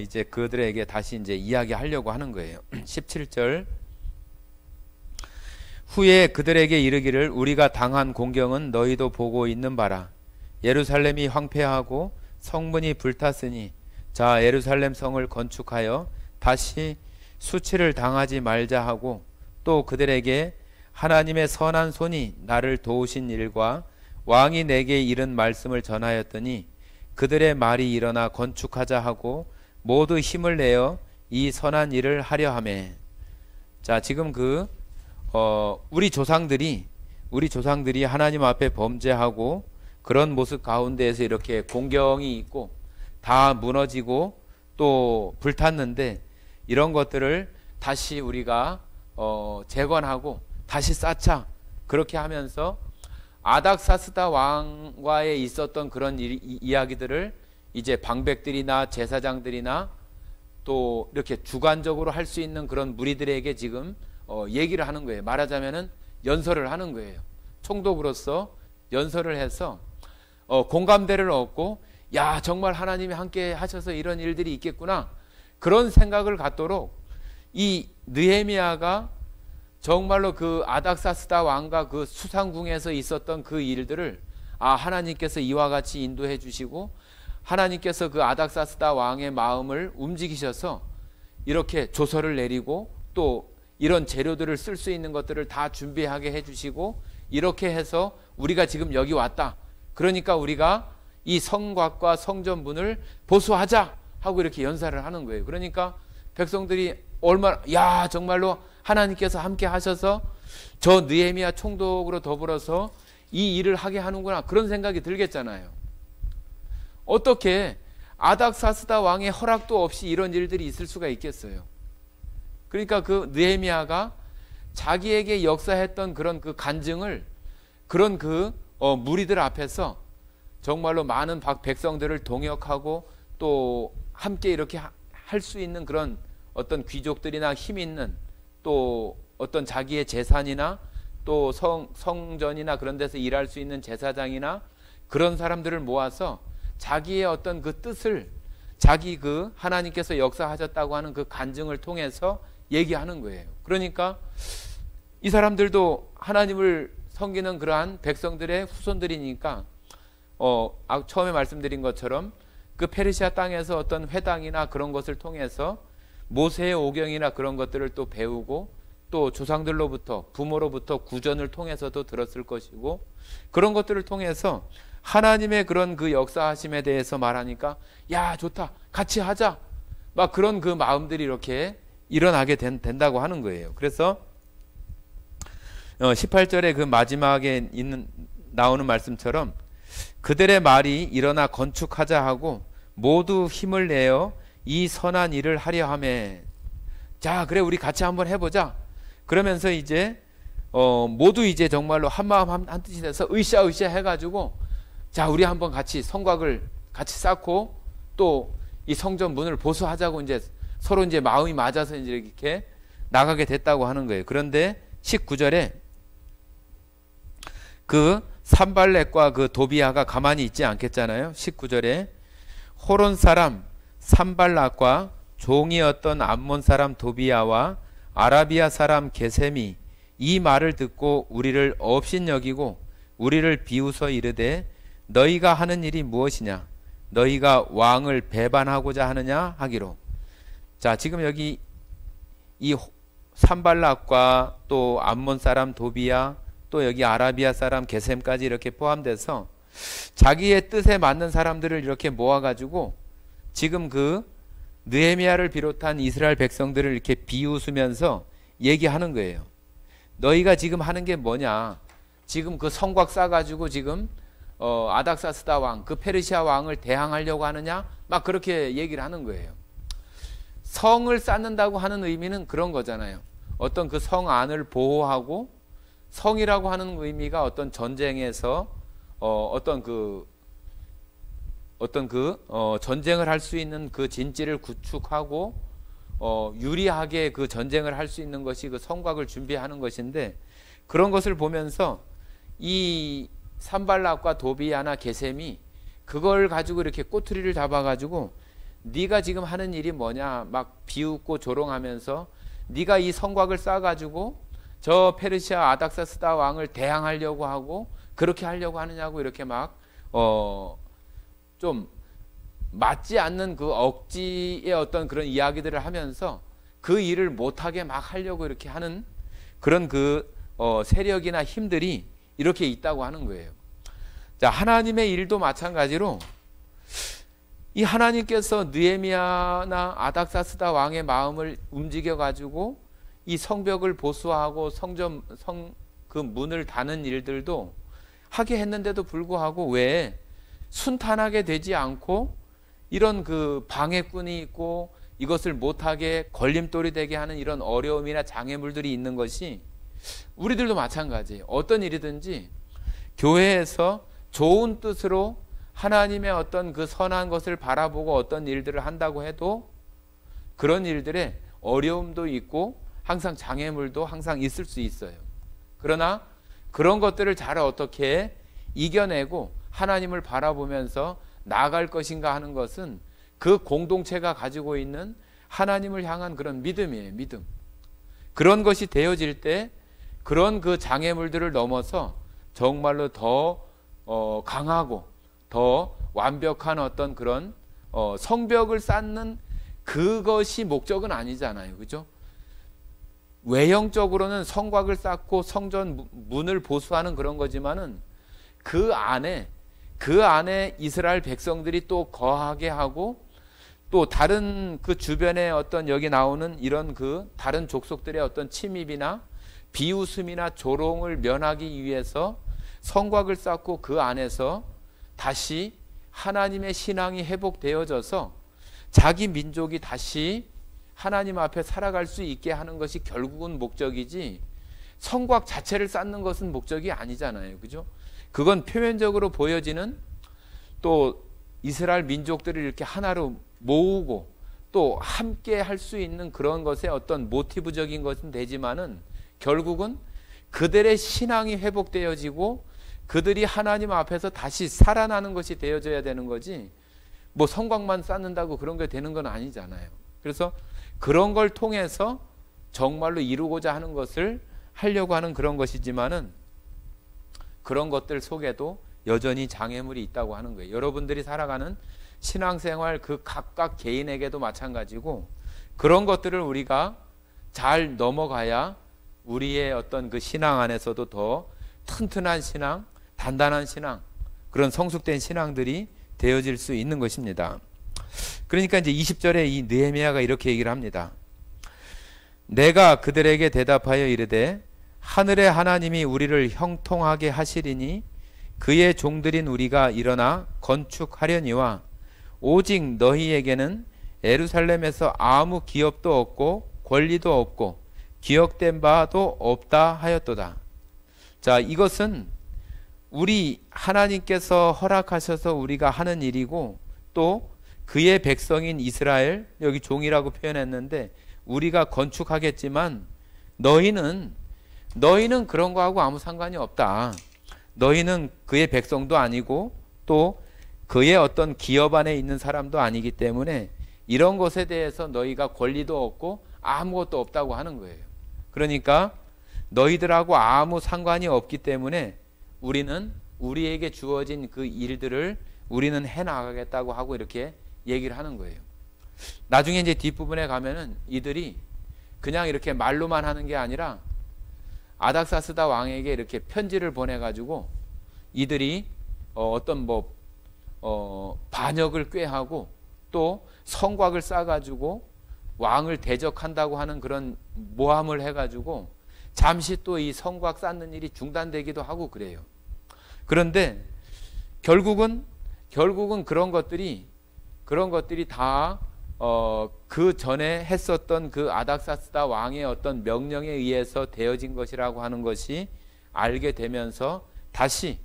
이제 그들에게 다시 이제 이야기하려고 하는 거예요. 17절, 후에 그들에게 이르기를 우리가 당한 공경은 너희도 보고 있는 바라. 예루살렘이 황폐하고 성문이 불탔으니 자 예루살렘 성을 건축하여 다시 수치를 당하지 말자 하고 또 그들에게 하나님의 선한 손이 나를 도우신 일과 왕이 내게 이른 말씀을 전하였더니 그들의 말이 일어나 건축하자 하고 모두 힘을 내어 이 선한 일을 하려 하매. 자, 지금 우리 조상들이 하나님 앞에 범죄하고 그런 모습 가운데에서 이렇게 공경이 있고 다 무너지고 또 불탔는데 이런 것들을 다시 우리가 재건하고 다시 쌓자, 그렇게 하면서 아닥사스다 왕과에 있었던 그런 이야기들을 이제 방백들이나 제사장들이나 또 이렇게 주관적으로 할 수 있는 그런 무리들에게 지금 얘기를 하는 거예요. 말하자면은 연설을 하는 거예요. 총독으로서 연설을 해서 공감대를 얻고 야 정말 하나님이 함께 하셔서 이런 일들이 있겠구나 그런 생각을 갖도록 이 느헤미야가 정말로 그 아닥사스다 왕과 그 수상궁에서 있었던 그 일들을 하나님께서 이와 같이 인도해 주시고 하나님께서 그 아닥사스다 왕의 마음을 움직이셔서 이렇게 조서를 내리고 또 이런 재료들을 쓸 수 있는 것들을 다 준비하게 해주시고 이렇게 해서 우리가 지금 여기 왔다. 그러니까 우리가 이 성곽과 성전문을 보수하자 하고 이렇게 연사를 하는 거예요. 그러니까 백성들이 얼마나 정말로 하나님께서 함께 하셔서 저 느헤미야 총독으로 더불어서 이 일을 하게 하는구나 그런 생각이 들겠잖아요. 어떻게 아닥사스다 왕의 허락도 없이 이런 일들이 있을 수가 있겠어요. 그러니까 그 느헤미야가 자기에게 역사했던 그런 그 간증을 그런 그 무리들 앞에서 정말로 많은 백성들을 동역하고 또 함께 이렇게 할 수 있는 그런 어떤 귀족들이나 힘 있는 또 어떤 자기의 재산이나 또 성전이나 그런 데서 일할 수 있는 제사장이나 그런 사람들을 모아서 자기의 어떤 그 뜻을 자기 그 하나님께서 역사하셨다고 하는 그 간증을 통해서 얘기하는 거예요. 그러니까 이 사람들도 하나님을 섬기는 그러한 백성들의 후손들이니까 처음에 말씀드린 것처럼 그 페르시아 땅에서 어떤 회당이나 그런 것을 통해서 모세의 오경이나 그런 것들을 또 배우고 또 조상들로부터 부모로부터 구전을 통해서도 들었을 것이고 그런 것들을 통해서 하나님의 그런 그 역사하심에 대해서 말하니까 야 좋다 같이 하자 막 그런 그 마음들이 이렇게 일어나게 된다고 하는 거예요. 그래서 18절에 그 마지막에 나오는 말씀처럼 그들의 말이 일어나 건축하자 하고 모두 힘을 내어 이 선한 일을 하려 하매 자 그래 우리 같이 한번 해보자. 그러면서 이제 모두 이제 정말로 한 마음 한 뜻이 돼서 으쌰으쌰 해가지고 자 우리 한번 같이 성곽을 같이 쌓고 또 이 성전 문을 보수하자고 이제 서로 이제 마음이 맞아서 이제 이렇게 나가게 됐다고 하는 거예요. 그런데 19절에 그 산발렛과 그 도비아가 가만히 있지 않겠잖아요. 19절에 호론 사람 산발락과 종이었던 암몬 사람 도비아와 아라비아 사람 게셈이 이 말을 듣고 우리를 업신여기고 우리를 비웃어 이르되 너희가 하는 일이 무엇이냐 너희가 왕을 배반하고자 하느냐 하기로. 자 지금 여기 이 산발락과 또 암몬 사람 도비아 또 여기 아라비아 사람 게셈까지 이렇게 포함돼서 자기의 뜻에 맞는 사람들을 이렇게 모아가지고 지금 그 느헤미야를 비롯한 이스라엘 백성들을 이렇게 비웃으면서 얘기하는 거예요. 너희가 지금 하는 게 뭐냐? 지금 그 성곽 쌓아가지고 지금 아닥사스다 왕, 그 페르시아 왕을 대항하려고 하느냐? 막 그렇게 얘기를 하는 거예요. 성을 쌓는다고 하는 의미는 그런 거잖아요. 어떤 그 성 안을 보호하고 성이라고 하는 의미가 어떤 전쟁에서 전쟁을 할 수 있는 그 진지를 구축하고 유리하게 그 전쟁을 할 수 있는 것이 그 성곽을 준비하는 것인데 그런 것을 보면서 이 산발락과 도비아나 게셈이 그걸 가지고 이렇게 꼬투리를 잡아가지고 네가 지금 하는 일이 뭐냐 막 비웃고 조롱하면서 네가 이 성곽을 쌓아가지고 저 페르시아 아닥사스다 왕을 대항하려고 하고 그렇게 하려고 하느냐고 이렇게 막 좀 맞지 않는 그 억지의 어떤 그런 이야기들을 하면서 그 일을 못하게 막 하려고 이렇게 하는 그런 그 세력이나 힘들이 이렇게 있다고 하는 거예요. 자 하나님의 일도 마찬가지로 이 하나님께서 느헤미야나 아닥사스다 왕의 마음을 움직여 가지고 이 성벽을 보수하고 그 문을 닫는 일들도 하게 했는데도 불구하고 왜 순탄하게 되지 않고 이런 그 방해꾼이 있고 이것을 못하게 걸림돌이 되게 하는 이런 어려움이나 장애물들이 있는 것이 우리들도 마찬가지예요. 어떤 일이든지 교회에서 좋은 뜻으로 하나님의 어떤 그 선한 것을 바라보고 어떤 일들을 한다고 해도 그런 일들에 어려움도 있고 항상 장애물도 항상 있을 수 있어요. 그러나 그런 것들을 잘 어떻게 이겨내고 하나님을 바라보면서 나아갈 것인가 하는 것은 그 공동체가 가지고 있는 하나님을 향한 그런 믿음이에요. 믿음. 그런 것이 되어질 때 그런 그 장애물들을 넘어서 정말로 더 강하고 더 완벽한 어떤 그런 성벽을 쌓는 그것이 목적은 아니잖아요. 그죠? 외형적으로는 성곽을 쌓고 성전 문을 보수하는 그런 거지만은 그 안에 이스라엘 백성들이 또 거하게 하고 또 다른 그 주변에 어떤 여기 나오는 이런 그 다른 족속들의 어떤 침입이나 비웃음이나 조롱을 면하기 위해서 성곽을 쌓고 그 안에서 다시 하나님의 신앙이 회복되어져서 자기 민족이 다시 하나님 앞에 살아갈 수 있게 하는 것이 결국은 목적이지 성곽 자체를 쌓는 것은 목적이 아니잖아요. 그죠? 그건 표면적으로 보여지는 또 이스라엘 민족들을 이렇게 하나로 모으고 또 함께 할 수 있는 그런 것의 어떤 모티브적인 것은 되지만은 결국은 그들의 신앙이 회복되어지고 그들이 하나님 앞에서 다시 살아나는 것이 되어져야 되는 거지 뭐 성곽만 쌓는다고 그런 게 되는 건 아니잖아요. 그래서 그런 걸 통해서 정말로 이루고자 하는 것을 하려고 하는 그런 것이지만은 그런 것들 속에도 여전히 장애물이 있다고 하는 거예요. 여러분들이 살아가는 신앙생활 그 각각 개인에게도 마찬가지고 그런 것들을 우리가 잘 넘어가야 우리의 어떤 그 신앙 안에서도 더 튼튼한 신앙, 단단한 신앙, 그런 성숙된 신앙들이 되어질 수 있는 것입니다. 그러니까 이제 20절에 이 느헤미야가 이렇게 얘기를 합니다. 내가 그들에게 대답하여 이르되 하늘의 하나님이 우리를 형통하게 하시리니 그의 종들인 우리가 일어나 건축하려니와 오직 너희에게는 예루살렘에서 아무 기업도 없고 권리도 없고 기억된 바도 없다 하였도다. 자, 이것은 우리 하나님께서 허락하셔서 우리가 하는 일이고 또 그의 백성인 이스라엘, 여기 종이라고 표현했는데 우리가 건축하겠지만 너희는 그런 거하고 아무 상관이 없다. 너희는 그의 백성도 아니고 또 그의 어떤 기업 안에 있는 사람도 아니기 때문에 이런 것에 대해서 너희가 권리도 없고 아무것도 없다고 하는 거예요. 그러니까 너희들하고 아무 상관이 없기 때문에 우리는 우리에게 주어진 그 일들을 우리는 해나가겠다고 하고 이렇게 얘기를 하는 거예요. 나중에 이제 뒷부분에 가면은 이들이 그냥 이렇게 말로만 하는 게 아니라 아닥사스다 왕에게 이렇게 편지를 보내가지고 이들이 어떤 반역을 꾀하고 또 성곽을 쌓아가지고 왕을 대적한다고 하는 그런 모함을 해가지고 잠시 또 이 성곽 쌓는 일이 중단되기도 하고 그래요. 그런데 결국은 그런 것들이 다 그 전에 했었던 그 아닥사스다 왕의 어떤 명령에 의해서 되어진 것이라고 하는 것이 알게 되면서 다시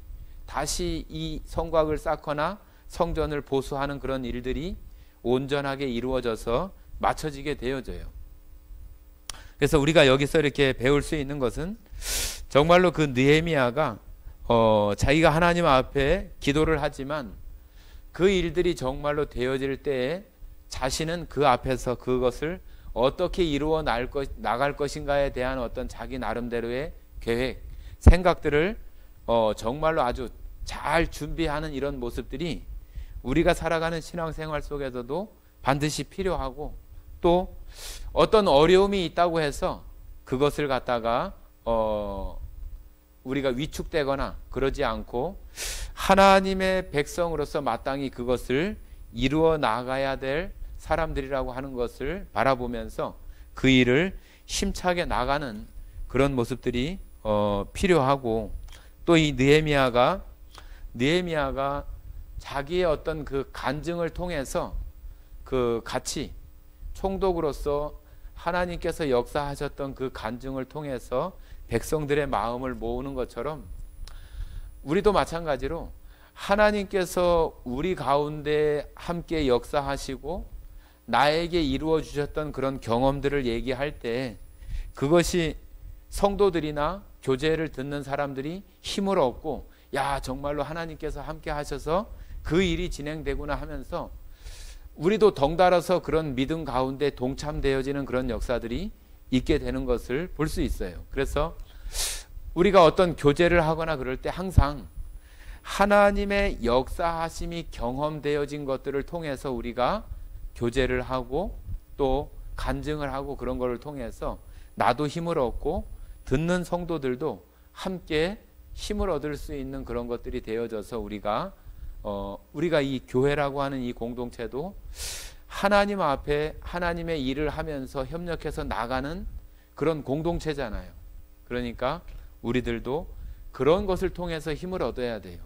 이 성곽을 쌓거나 성전을 보수하는 그런 일들이 온전하게 이루어져서 맞춰지게 되어져요. 그래서 우리가 여기서 이렇게 배울 수 있는 것은 정말로 그 느헤미야가 자기가 하나님 앞에 기도를 하지만 그 일들이 정말로 되어질 때에 자신은 그 앞에서 그것을 어떻게 이루어 나갈 것인가에 대한 어떤 자기 나름대로의 계획, 생각들을 정말로 아주 잘 준비하는 이런 모습들이 우리가 살아가는 신앙생활 속에서도 반드시 필요하고 또 어떤 어려움이 있다고 해서 그것을 갖다가 우리가 위축되거나 그러지 않고 하나님의 백성으로서 마땅히 그것을 이루어 나가야 될 사람들이라고 하는 것을 바라보면서 그 일을 힘차게 나가는 그런 모습들이 필요하고 또 이 느헤미야가 자기의 어떤 그 간증을 통해서 그 같이 총독으로서 하나님께서 역사하셨던 그 간증을 통해서 백성들의 마음을 모으는 것처럼 우리도 마찬가지로 하나님께서 우리 가운데 함께 역사하시고 나에게 이루어 주셨던 그런 경험들을 얘기할 때 그것이 성도들이나 교제를 듣는 사람들이 힘을 얻고 야 정말로 하나님께서 함께 하셔서 그 일이 진행되구나 하면서 우리도 덩달아서 그런 믿음 가운데 동참되어지는 그런 역사들이 있게 되는 것을 볼 수 있어요. 그래서 우리가 어떤 교제를 하거나 그럴 때 항상 하나님의 역사하심이 경험되어진 것들을 통해서 우리가 교제를 하고 또 간증을 하고 그런 것을 통해서 나도 힘을 얻고 듣는 성도들도 함께 힘을 얻을 수 있는 그런 것들이 되어져서 우리가 이 교회라고 하는 이 공동체도 하나님 앞에 하나님의 일을 하면서 협력해서 나가는 그런 공동체잖아요. 그러니까 우리들도 그런 것을 통해서 힘을 얻어야 돼요.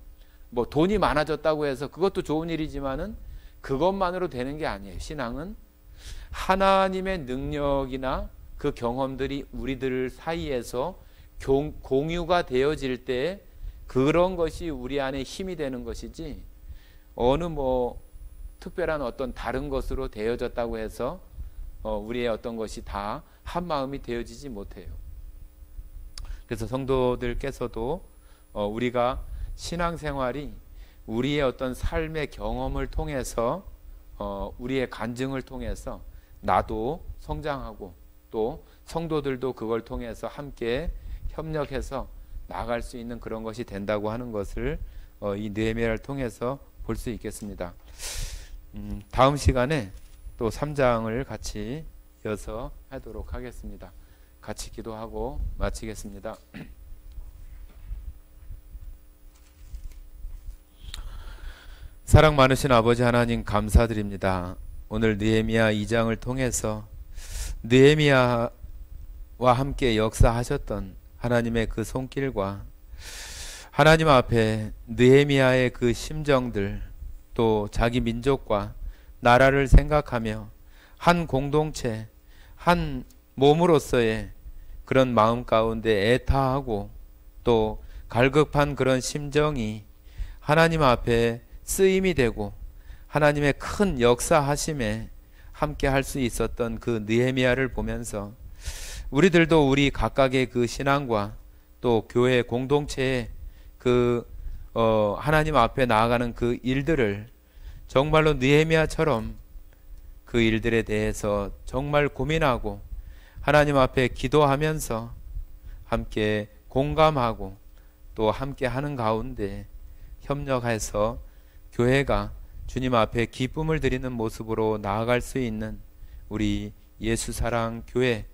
뭐 돈이 많아졌다고 해서 그것도 좋은 일이지만은 그것만으로 되는 게 아니에요. 신앙은 하나님의 능력이나 그 경험들이 우리들 사이에서 공유가 되어질 때 그런 것이 우리 안에 힘이 되는 것이지, 어느 특별한 어떤 다른 것으로 되어졌다고 해서 우리의 어떤 것이 다 한 마음이 되어지지 못해요. 그래서 성도들께서도 우리가 신앙생활이 우리의 어떤 삶의 경험을 통해서 우리의 간증을 통해서 나도 성장하고 또 성도들도 그걸 통해서 함께 협력해서 나아갈 수 있는 그런 것이 된다고 하는 것을 이 느헤미야를 통해서 볼 수 있겠습니다. 다음 시간에 또 3장을 같이 이어서 하도록 하겠습니다. 같이 기도하고 마치겠습니다. 사랑 많으신 아버지 하나님, 감사드립니다. 오늘 느헤미야 2장을 통해서 느헤미야와 함께 역사하셨던 하나님의 그 손길과 하나님 앞에 느헤미야의 그 심정들, 또 자기 민족과 나라를 생각하며 한 공동체, 한 몸으로서의 그런 마음 가운데 애타하고 또 갈급한 그런 심정이 하나님 앞에 쓰임이 되고 하나님의 큰 역사하심에 함께 할 수 있었던 그 느헤미야를 보면서 우리들도 우리 각각의 그 신앙과 또 교회 공동체의 하나님 앞에 나아가는 그 일들을 정말로 느헤미야처럼 그 일들에 대해서 정말 고민하고 하나님 앞에 기도하면서 함께 공감하고 또 함께 하는 가운데 협력해서 교회가 주님 앞에 기쁨을 드리는 모습으로 나아갈 수 있는 우리 예수사랑 교회,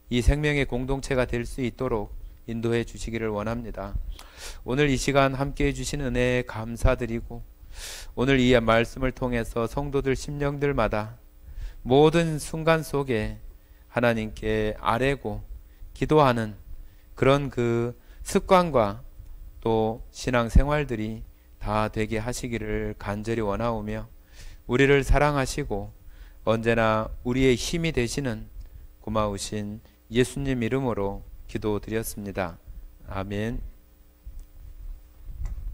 이 생명의 공동체가 될 수 있도록 인도해 주시기를 원합니다. 오늘 이 시간 함께 해주신 은혜에 감사드리고, 오늘 이 말씀을 통해서 성도들 심령들마다 모든 순간 속에 하나님께 아뢰고 기도하는 그런 그 습관과 또 신앙생활들이 다 되게 하시기를 간절히 원하오며, 우리를 사랑하시고 언제나 우리의 힘이 되시는 고마우신 예수님 이름으로 기도드렸습니다. 아멘.